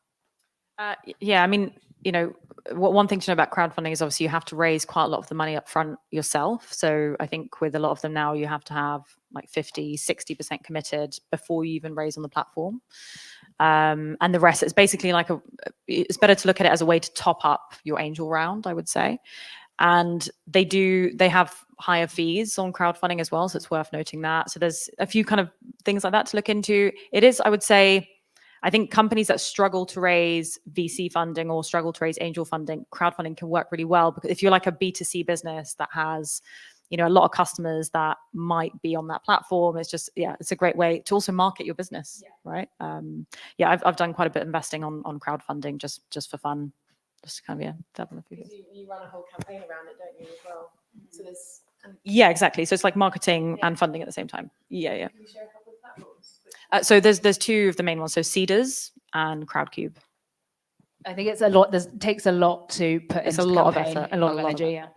Yeah, I mean, one thing to know about crowdfunding is obviously you have to raise quite a lot of the money up front yourself. So I think with a lot of them now, you have to have like 50, 60% committed before you even raise on the platform. And the rest is basically it's better to look at it as a way to top up your angel round, I would say. And they have higher fees on crowdfunding as well. So it's worth noting that. So there's a few kind of things like that to look into. It is, I would say, I think companies that struggle to raise VC funding or struggle to raise angel funding, crowdfunding can work really well, because if you're like a B2C business that has, a lot of customers that might be on that platform, it's just, it's a great way to also market your business, right? I've done quite a bit of investing on crowdfunding just for fun, just to kind of, dabble in a few things. You run a whole campaign around it, don't you, as well? So there's... Yeah, exactly. So it's like marketing and funding at the same time. Yeah. Can you share a couple of platforms? So there's two of the main ones. So Seedrs and Crowdcube. I think it's a lot. It takes a lot to put It's into a lot of campaign, effort, a lot of a lot of energy. effort.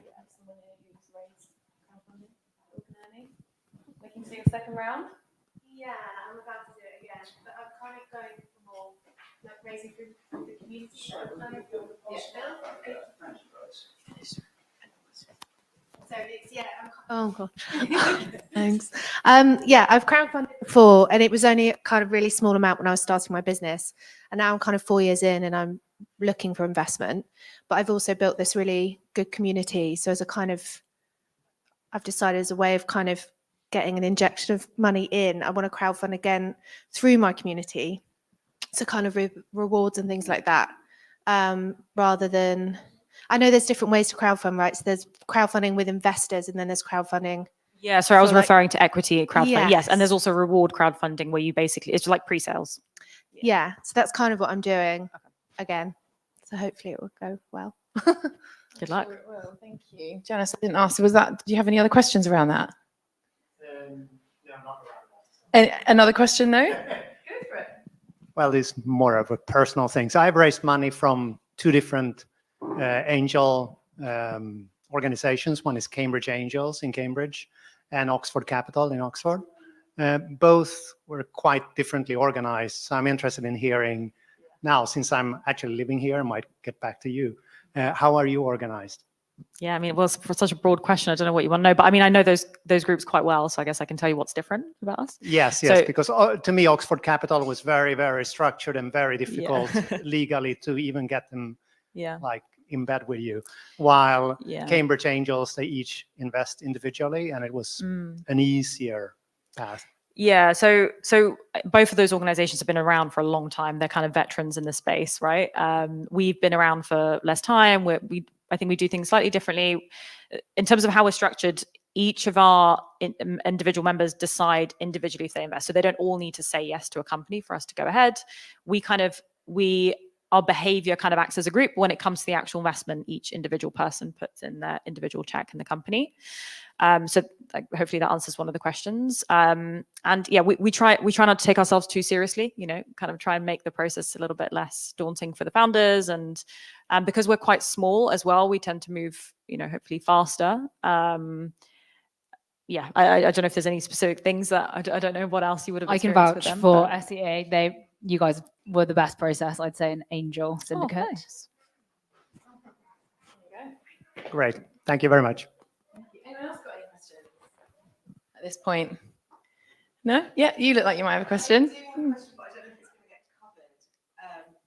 We can see a second round. Yeah, I'm about to do it again, but I'm kind of going for more like raising from the community. So it's oh god. Thanks. I've crowdfunded before, and it was only a kind of really small amount when I was starting my business, and now I'm kind of 4 years in, and I'm looking for investment. But I've also built this really good community. So I've decided as a way of kind of getting an injection of money in, I want to crowdfund again through my community. So kind of rewards and things like that, rather than, I know there's different ways to crowdfund, right? So there's crowdfunding with investors, and then there's crowdfunding. Yeah, so I was referring to equity crowdfunding. Yes, and there's Yes. also reward crowdfunding where you basically, it's like pre-sales. Yeah, so that's kind of what I'm doing again. So hopefully it will go well. Good luck. Sure it will. Thank you. Janice, I didn't ask, do you have any other questions around that? No, not around that. Another question, though? Well, it's more of a personal thing. So I've raised money from two different angel organizations. One is Cambridge Angels in Cambridge and Oxford Capital in Oxford. Both were quite differently organized. So I'm interested in hearing now, since I'm actually living here, I might get back to you. How are you organized? Yeah, I mean, it was for such a broad question. I don't know what you want to know, but I mean, I know those groups quite well, so I guess I can tell you what's different about us. Yes, So- because to me, Oxford Capital was very, very structured and very difficult legally to even get them Yeah. like in bed with you. While Yeah. Cambridge Angels, they each invest individually, and it was an easier path. Yeah, so both of those organizations have been around for a long time. They're kind of veterans in the space, right? We've been around for less time. I think we do things slightly differently. In terms of how we're structured, each of our individual members decide individually if they invest. So they don't all need to say yes to a company for us to go ahead. Our behavior kind of acts as a group. When it comes to the actual investment, each individual person puts in their individual check in the company. So hopefully that answers one of the questions. And yeah, we try not to take ourselves too seriously, kind of try and make the process a little bit less daunting for the founders. And because we're quite small as well, we tend to move, hopefully faster. Yeah, I don't know if there's any specific things that I don't know what else you would have I can experienced with vouch them, for but- SEA. You guys were the best process, I'd say, in Angel Syndicate. Oh, nice. Great. Thank you very much. Anyone else got any questions at this point? No? Yeah, you look like you might have a question.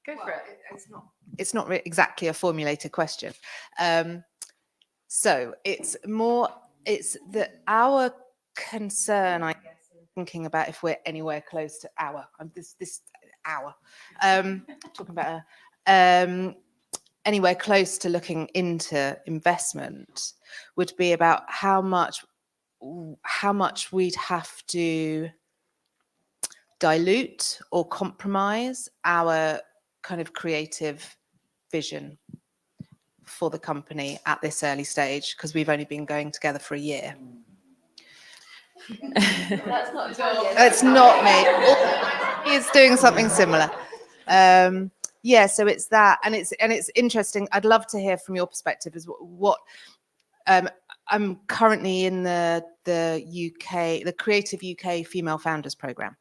Go for it. It's not exactly a formulated question. So it's our concern, I guess, in thinking about if we're anywhere close to talking about anywhere close to looking into investment would be about how much we'd have to dilute or compromise our kind of creative vision for the company at this early stage, because we've only been going together for a year. It's not me. He's doing something similar. Yeah, so it's that, and it's interesting. I'd love to hear from your perspective as what I'm currently in the UK, the Creative UK Female Founders Programme.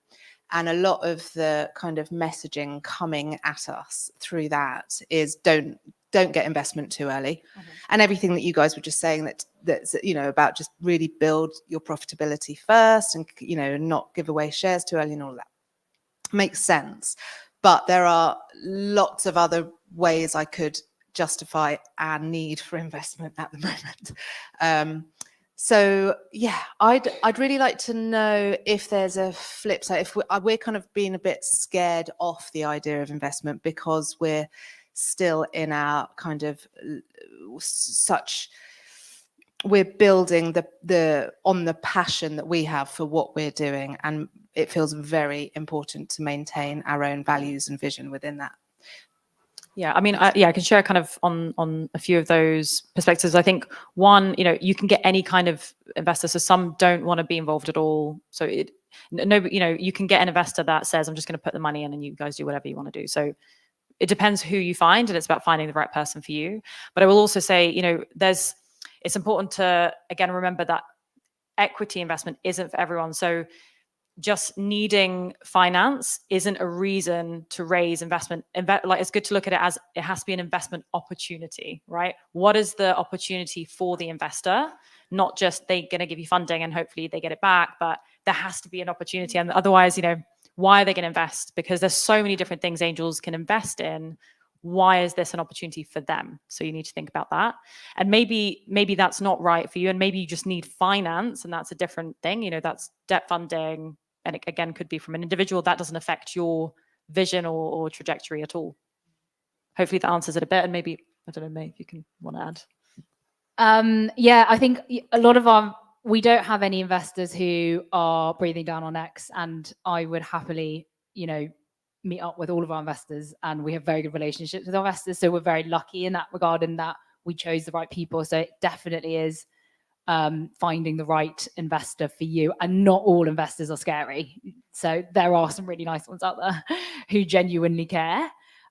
And a lot of the kind of messaging coming at us through that is don't get investment too early. And everything that you guys were just saying that's about just really build your profitability first and not give away shares too early and all of that makes sense. But there are lots of other ways I could justify our need for investment at the moment. So yeah, I'd really like to know if there's a flip side. If we're kind of being a bit scared off the idea of investment because we're still in our kind of we're building on the passion that we have for what we're doing, and it feels very important to maintain our own values and vision within that. Yeah, I mean, I can share kind of on a few of those perspectives. I think one, you can get any kind of investor. So some don't want to be involved at all. So you can get an investor that says, I'm just going to put the money in and you guys do whatever you want to do. So it depends who you find, and it's about finding the right person for you. But I will also say, it's important to, again, remember that equity investment isn't for everyone. So just needing finance isn't a reason to raise investment. It's good to look at it as it has to be an investment opportunity, right? What is the opportunity for the investor? Not just they're going to give you funding and hopefully they get it back, but there has to be an opportunity. And otherwise, why are they going to invest? Because there's so many different things angels can invest in. Why is this an opportunity for them? So you need to think about that. And maybe that's not right for you. And maybe you just need finance, and that's a different thing. That's debt funding. And it, again, could be from an individual. That doesn't affect your vision or trajectory at all. Hopefully that answers it a bit. And maybe, I don't know, May, if you want to add. Yeah, I think a lot of we don't have any investors who are breathing down our necks, and I would happily, meet up with all of our investors, and we have very good relationships with our investors. So we're very lucky in that regard, in that we chose the right people. So it definitely is finding the right investor for you, and not all investors are scary. So there are some really nice ones out there who genuinely care.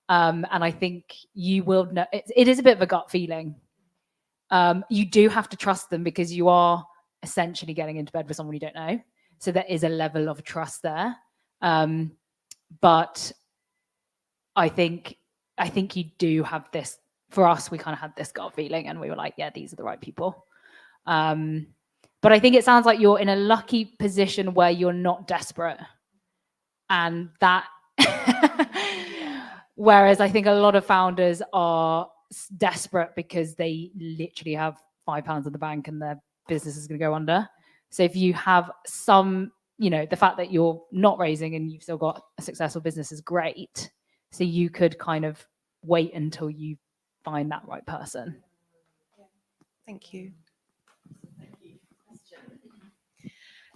And I think you will know, it is a bit of a gut feeling. You do have to trust them because you are essentially getting into bed with someone you don't know. So there is a level of trust there. But I think you do have this. For us, we kind of had this gut feeling, and we were like, yeah, these are the right people. But I think it sounds like you're in a lucky position where you're not desperate, and that. Whereas I think a lot of founders are desperate because they literally have £5 in the bank and their business is going to go under. So if you have some, the fact that you're not raising and you've still got a successful business is great. So you could kind of wait until you find that right person. Thank you.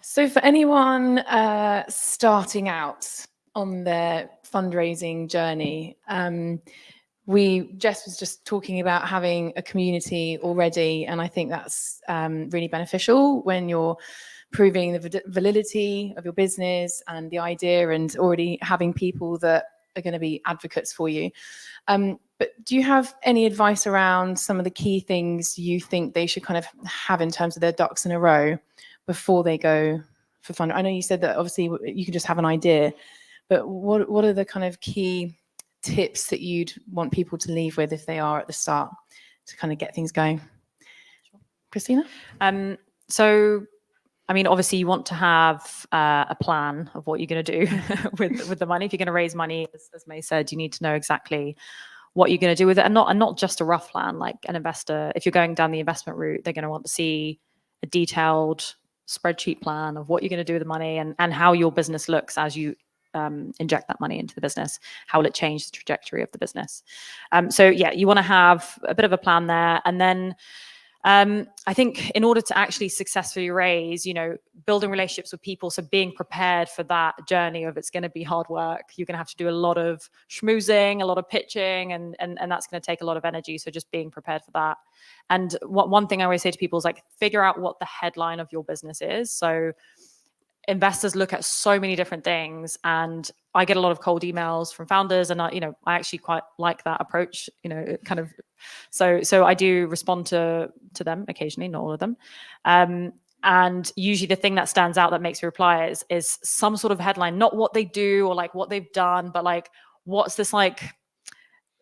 So for anyone starting out on their fundraising journey, Jess was just talking about having a community already, and I think that's really beneficial when you're proving the validity of your business and the idea, and already having people that are going to be advocates for you. But do you have any advice around some of the key things you think they should kind of have in terms of their ducks in a row before they go for fund? I know you said that obviously you can just have an idea, but what are the kind of key tips that you'd want people to leave with if they are at the start to kind of get things going? Christina? So, I mean, obviously you want to have a plan of what you're going to do with the money. If you're going to raise money, as May said, you need to know exactly what you're going to do with it, and not just a rough plan. Like an investor, if you're going down the investment route, they're going to want to see a detailed spreadsheet plan of what you're going to do with the money, and how your business looks as you inject that money into the business. How will it change the trajectory of the business? So yeah, you want to have a bit of a plan there. And then I think in order to actually successfully raise, building relationships with people, so being prepared for that journey of it's going to be hard work. You're going to have to do a lot of schmoozing, a lot of pitching, and that's going to take a lot of energy. So just being prepared for that. And one thing I always say to people is like, figure out what the headline of your business is. So investors look at so many different things, and I get a lot of cold emails from founders, and I actually quite like that approach, kind of. So I do respond to them occasionally, not all of them. And usually the thing that stands out that makes me reply is some sort of headline, not what they do or like what they've done, but like, what's this like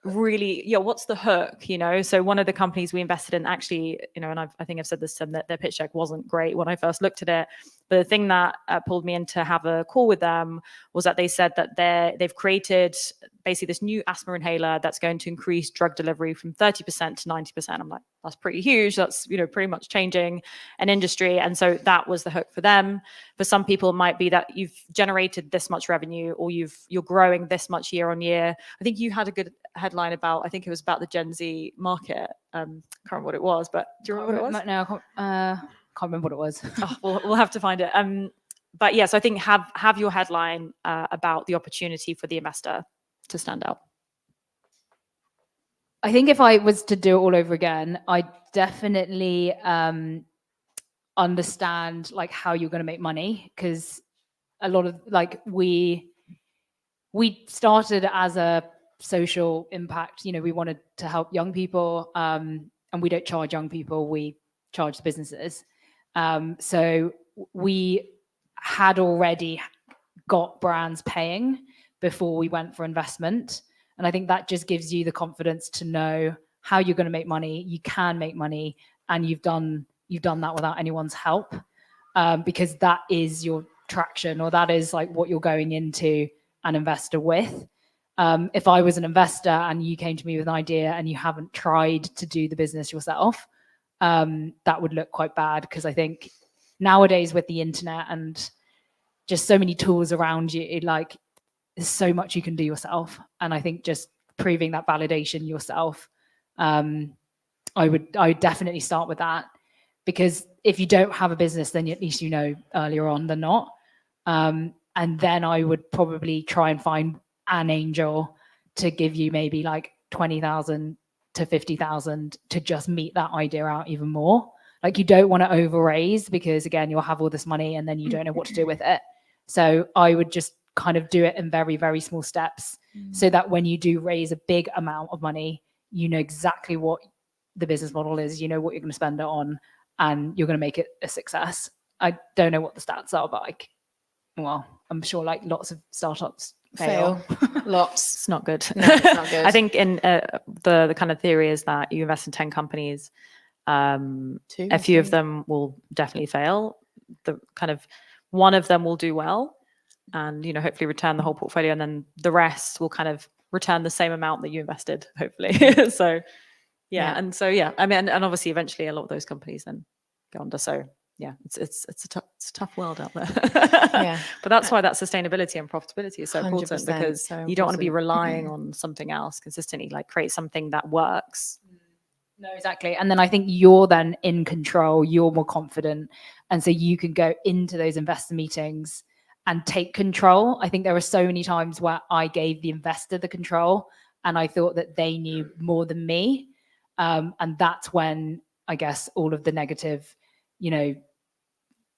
really, what's the hook, So one of the companies we invested in actually, and I think I've said this to them, that their pitch deck wasn't great when I first looked at it. But the thing that pulled me in to have a call with them was that they said that they've created basically this new asthma inhaler that's going to increase drug delivery from 30% to 90%. I'm like, that's pretty huge. That's, pretty much changing an industry. And so that was the hook for them. For some people, it might be that you've generated this much revenue, or you're growing this much year on year. I think you had a good headline about, I think it was about the Gen Z market. Can't remember what it was, but do you remember what it was? No, can't remember what it was. We'll have to find it. But yes, I think have your headline about the opportunity for the investor to stand out. I think if I was to do it all over again, I definitely understand like how you're going to make money, because a lot of like we started as a social impact. We wanted to help young people, and we don't charge young people; we charge the businesses. So we had already got brands paying before we went for investment. And I think that just gives you the confidence to know how you're going to make money. You can make money, and you've done that without anyone's help, because that is your traction, or that is like what you're going into an investor with. If I was an investor and you came to me with an idea and you haven't tried to do the business yourself, that would look quite bad, because I think nowadays with the internet and just so many tools around you, like there's so much you can do yourself. And I think just proving that validation yourself, I would definitely start with that, because if you don't have a business, then at least earlier on than not. And then I would probably try and find an angel to give you maybe like 20,000 to 50,000 to just meet that idea out even more. Like you don't want to over raise, because again, you'll have all this money and then you don't know what to do with it. So I would just kind of do it in very, very small steps, so that when you do raise a big amount of money, you know exactly what the business model is, you know what you're going to spend it on, and you're going to make it a success. I don't know what the stats are, but well, I'm sure like lots of startups fail. Lots. It's not good. No, it's not good. I think in the kind of theory is that you invest in 10 companies, a few of them will definitely fail. The kind of one of them will do well, and hopefully return the whole portfolio, and then the rest will kind of return the same amount that you invested, hopefully. So I mean, and obviously eventually a lot of those companies then go under. So yeah, it's a tough world out there. Yeah. But that's why that sustainability and profitability is so important, 100%, because so you don't want to be important. relying on something else consistently. Like, create something that works. No, exactly. And then I think you're then in control, you're more confident. And so you can go into those investor meetings and take control. I think there were so many times where I gave the investor the control and I thought that they knew more than me. And that's when I guess all of the negative,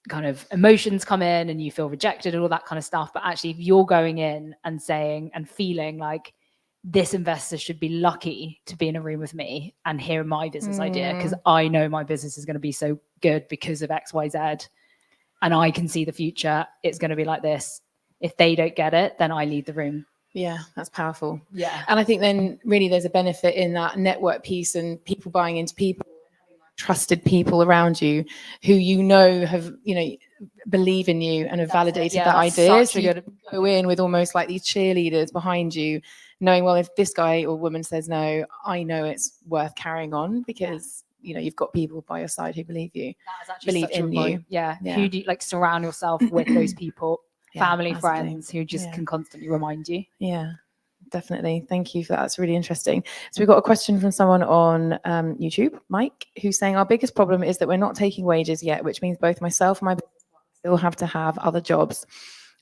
kind of emotions come in and you feel rejected and all that kind of stuff. But actually, if you're going in and saying and feeling like this investor should be lucky to be in a room with me and hear my business idea, because I know my business is going to be so good because of X, Y, Z, and I can see the future, it's going to be like this. If they don't get it, then I leave the room. Yeah, that's powerful. Yeah. And I think then really there's a benefit in that network piece and people buying into people, trusted people around you who have believe in you and have validated that idea. So you go in with almost like these cheerleaders behind you, knowing, well, if this guy or woman says no, I know it's worth carrying on because you've got people by your side who believe you, believe in you. Yeah. Who do you surround yourself with? Those people, family, friends who just can constantly remind you. Yeah. Definitely. Thank you for that. That's really interesting. So we've got a question from someone on YouTube, Mike, who's saying our biggest problem is that we're not taking wages yet, which means both myself and my business partner still have to have other jobs.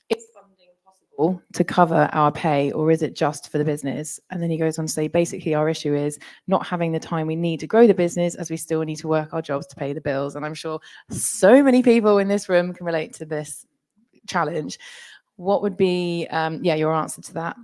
Is funding possible to cover our pay, or is it just for the business? And then he goes on to say, basically our issue is not having the time we need to grow the business, as we still need to work our jobs to pay the bills. And I'm sure so many people in this room can relate to this challenge. What would be your answer to that?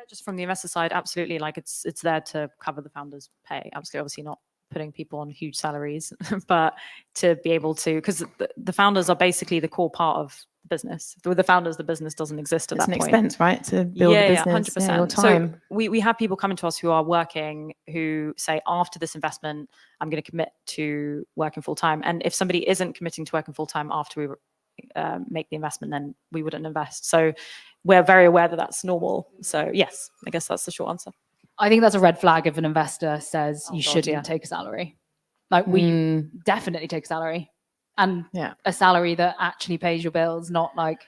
Just from the investor side, absolutely. Like, it's there to cover the founders' pay. Absolutely, obviously not putting people on huge salaries, but to be able to, because the founders are basically the core part of the business. With the founders, the business doesn't exist at that point. It's an expense, right? To build a business. 100%. Your time. So we have people coming to us who are working, who say, after this investment, I'm going to commit to working full time. And if somebody isn't committing to working full time after we make the investment, then we wouldn't invest. So we're very aware that that's normal. So yes, I guess that's the short answer. I think that's a red flag if an investor says you shouldn't take a salary. Like, we definitely take a salary, and a salary that actually pays your bills, not like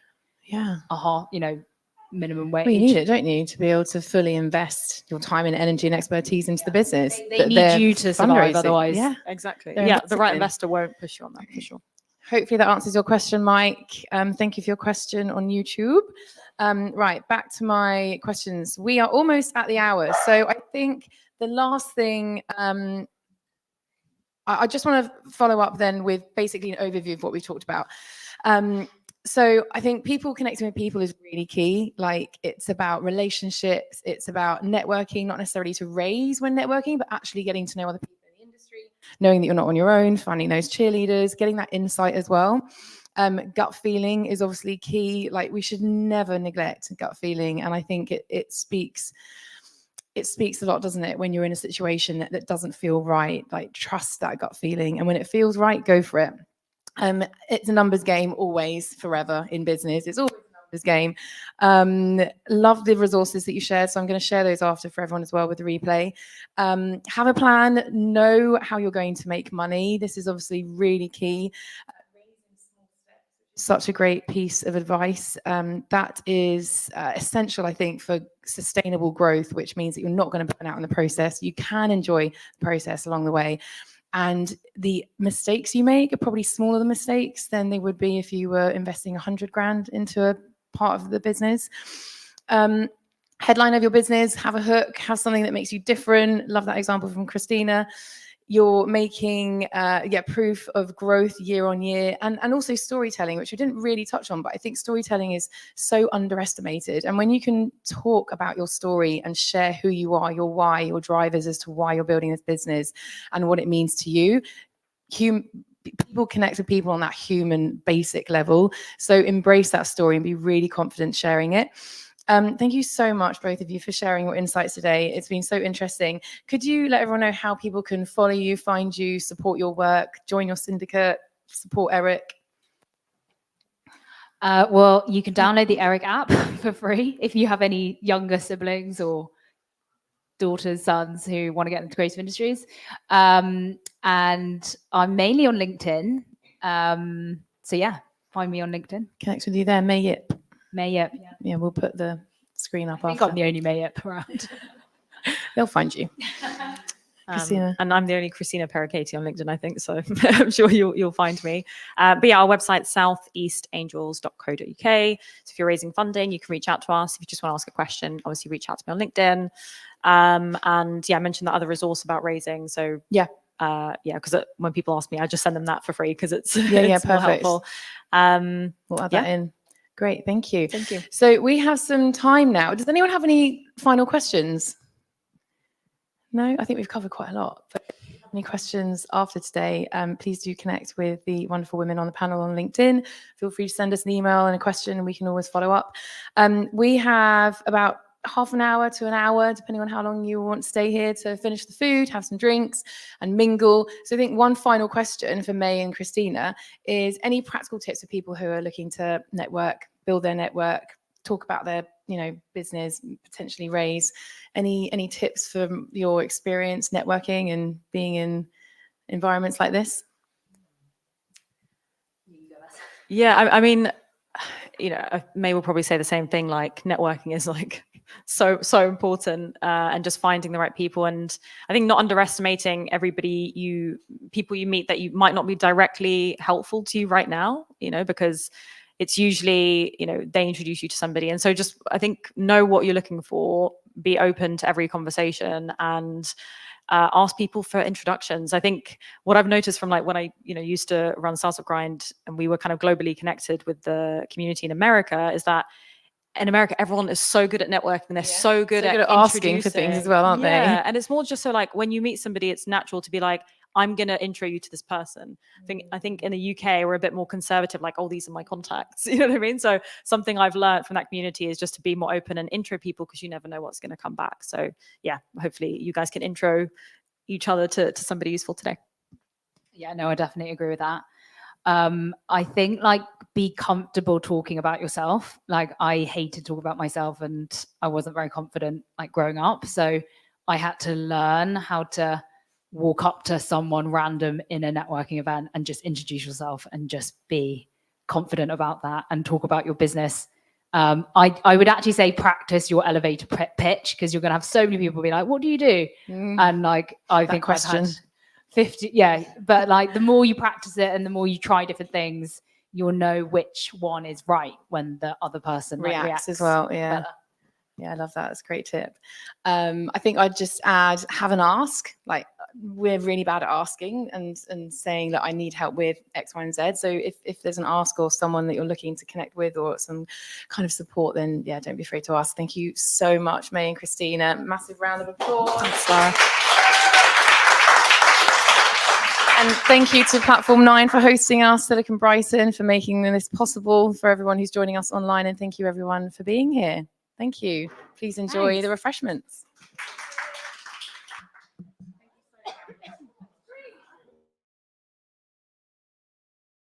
minimum wage. Well, you need it, don't you, to be able to fully invest your time and energy and expertise into the business. They need you to survive, otherwise. Yeah, exactly. The right investor won't push you on that, for sure. Hopefully that answers your question, Mike. Thank you for your question on YouTube. Right, back to my questions. We are almost at the hour. So I think the last thing, I just want to follow up then with basically an overview of what we talked about. So I think people connecting with people is really key. Like, it's about relationships. It's about networking, not necessarily to raise when networking, but actually getting to know other people in the industry, knowing that you're not on your own, finding those cheerleaders, getting that insight as well. Gut feeling is obviously key. Like, we should never neglect gut feeling. And I think it speaks a lot, doesn't it? When you're in a situation that doesn't feel right, like, trust that gut feeling. And when it feels right, go for it. It's a numbers game, always, forever in business. It's always a numbers game. Love the resources that you shared. So I'm going to share those after for everyone as well with the replay. Have a plan, know how you're going to make money. This is obviously really key. Such a great piece of advice. That is essential, I think, for sustainable growth, which means that you're not going to burn out in the process. You can enjoy the process along the way. And the mistakes you make are probably smaller the mistakes than they would be if you were investing 100 grand into a part of the business. Headline of your business, have a hook, have something that makes you different. Love that example from Christina. you're making proof of growth year on year, and also storytelling, which we didn't really touch on, but I think storytelling is so underestimated. And when you can talk about your story and share who you are, your why, your drivers as to why you're building this business and what it means to you, people connect with people on that human basic level. So embrace that story and be really confident sharing it. Thank you so much, both of you, for sharing your insights today. It's been so interesting. Could you let everyone know how people can follow you, find you, support your work, join your syndicate, support Eric? Well, you can download the Eric app for free if you have any younger siblings or daughters, sons who want to get into creative industries. And I'm mainly on LinkedIn. So yeah, find me on LinkedIn. Connect with you there, May Yip. May Yip. Yeah, we'll put the screen up I think after. I'm the only May Yip around. They'll find you. Christina. And I'm the only Christina Pericati on LinkedIn, I think. So I'm sure you'll find me. But yeah, our website, southeastangels.co.uk. So if you're raising funding, you can reach out to us. If you just want to ask a question, obviously reach out to me on LinkedIn. And yeah, I mentioned that other resource about raising. So because when people ask me, I just send them that for free because it's it's more perfect. helpful. We'll add that in. Great, thank you. Thank you. So we have some time now. Does anyone have any final questions? No, I think we've covered quite a lot. But if you have any questions after today, please do connect with the wonderful women on the panel on LinkedIn. Feel free to send us an email and a question, and we can always follow up. We have about half an hour to an hour, depending on how long you want to stay here to finish the food, have some drinks and mingle. So I think one final question for May and Christina is any practical tips for people who are looking to network, build their network, talk about their business, potentially raise. Any tips from your experience networking and being in environments like this? Yeah, I mean, May will probably say the same thing, like networking is like so important, and just finding the right people. And I think not underestimating people you meet that you might not be directly helpful to you right now, because it's usually, they introduce you to somebody. And so just, I think, know what you're looking for, be open to every conversation, and ask people for introductions. I think what I've noticed from when I used to run Startup Grind and we were kind of globally connected with the community in America is that in America, everyone is so good at networking. They're so good at asking for things as well, aren't they? Yeah, and it's more just so when you meet somebody, it's natural to be like, I'm going to intro you to this person. I think in the UK, we're a bit more conservative, these are my contacts. You know what I mean? So something I've learned from that community is just to be more open and intro people because you never know what's going to come back. So yeah, hopefully you guys can intro each other to somebody useful today. Yeah, no, I definitely agree with that. I think be comfortable talking about yourself. I hate to talk about myself and I wasn't very confident growing up. So I had to learn how to walk up to someone random in a networking event and just introduce yourself and just be confident about that and talk about your business. I would actually say practice your elevator pitch because you're going to have so many people be like, what do you do? And I think question. I've had 50, but the more you practice it and the more you try different things, you'll know which one is right when the other person reacts as well. Yeah. better. Yeah, I love that. That's a great tip. I think I'd just add, have an ask. We're really bad at asking and saying that I need help with X, Y, and Z. So if there's an ask or someone that you're looking to connect with or some kind of support, then yeah, don't be afraid to ask. Thank you so much, May and Christina. Massive round of applause. Thanks, Lara. And thank you to Platform 9 for hosting us, Silicon Brighton for making this possible for everyone who's joining us online. And thank you everyone for being here. Thank you. Please enjoy the refreshments.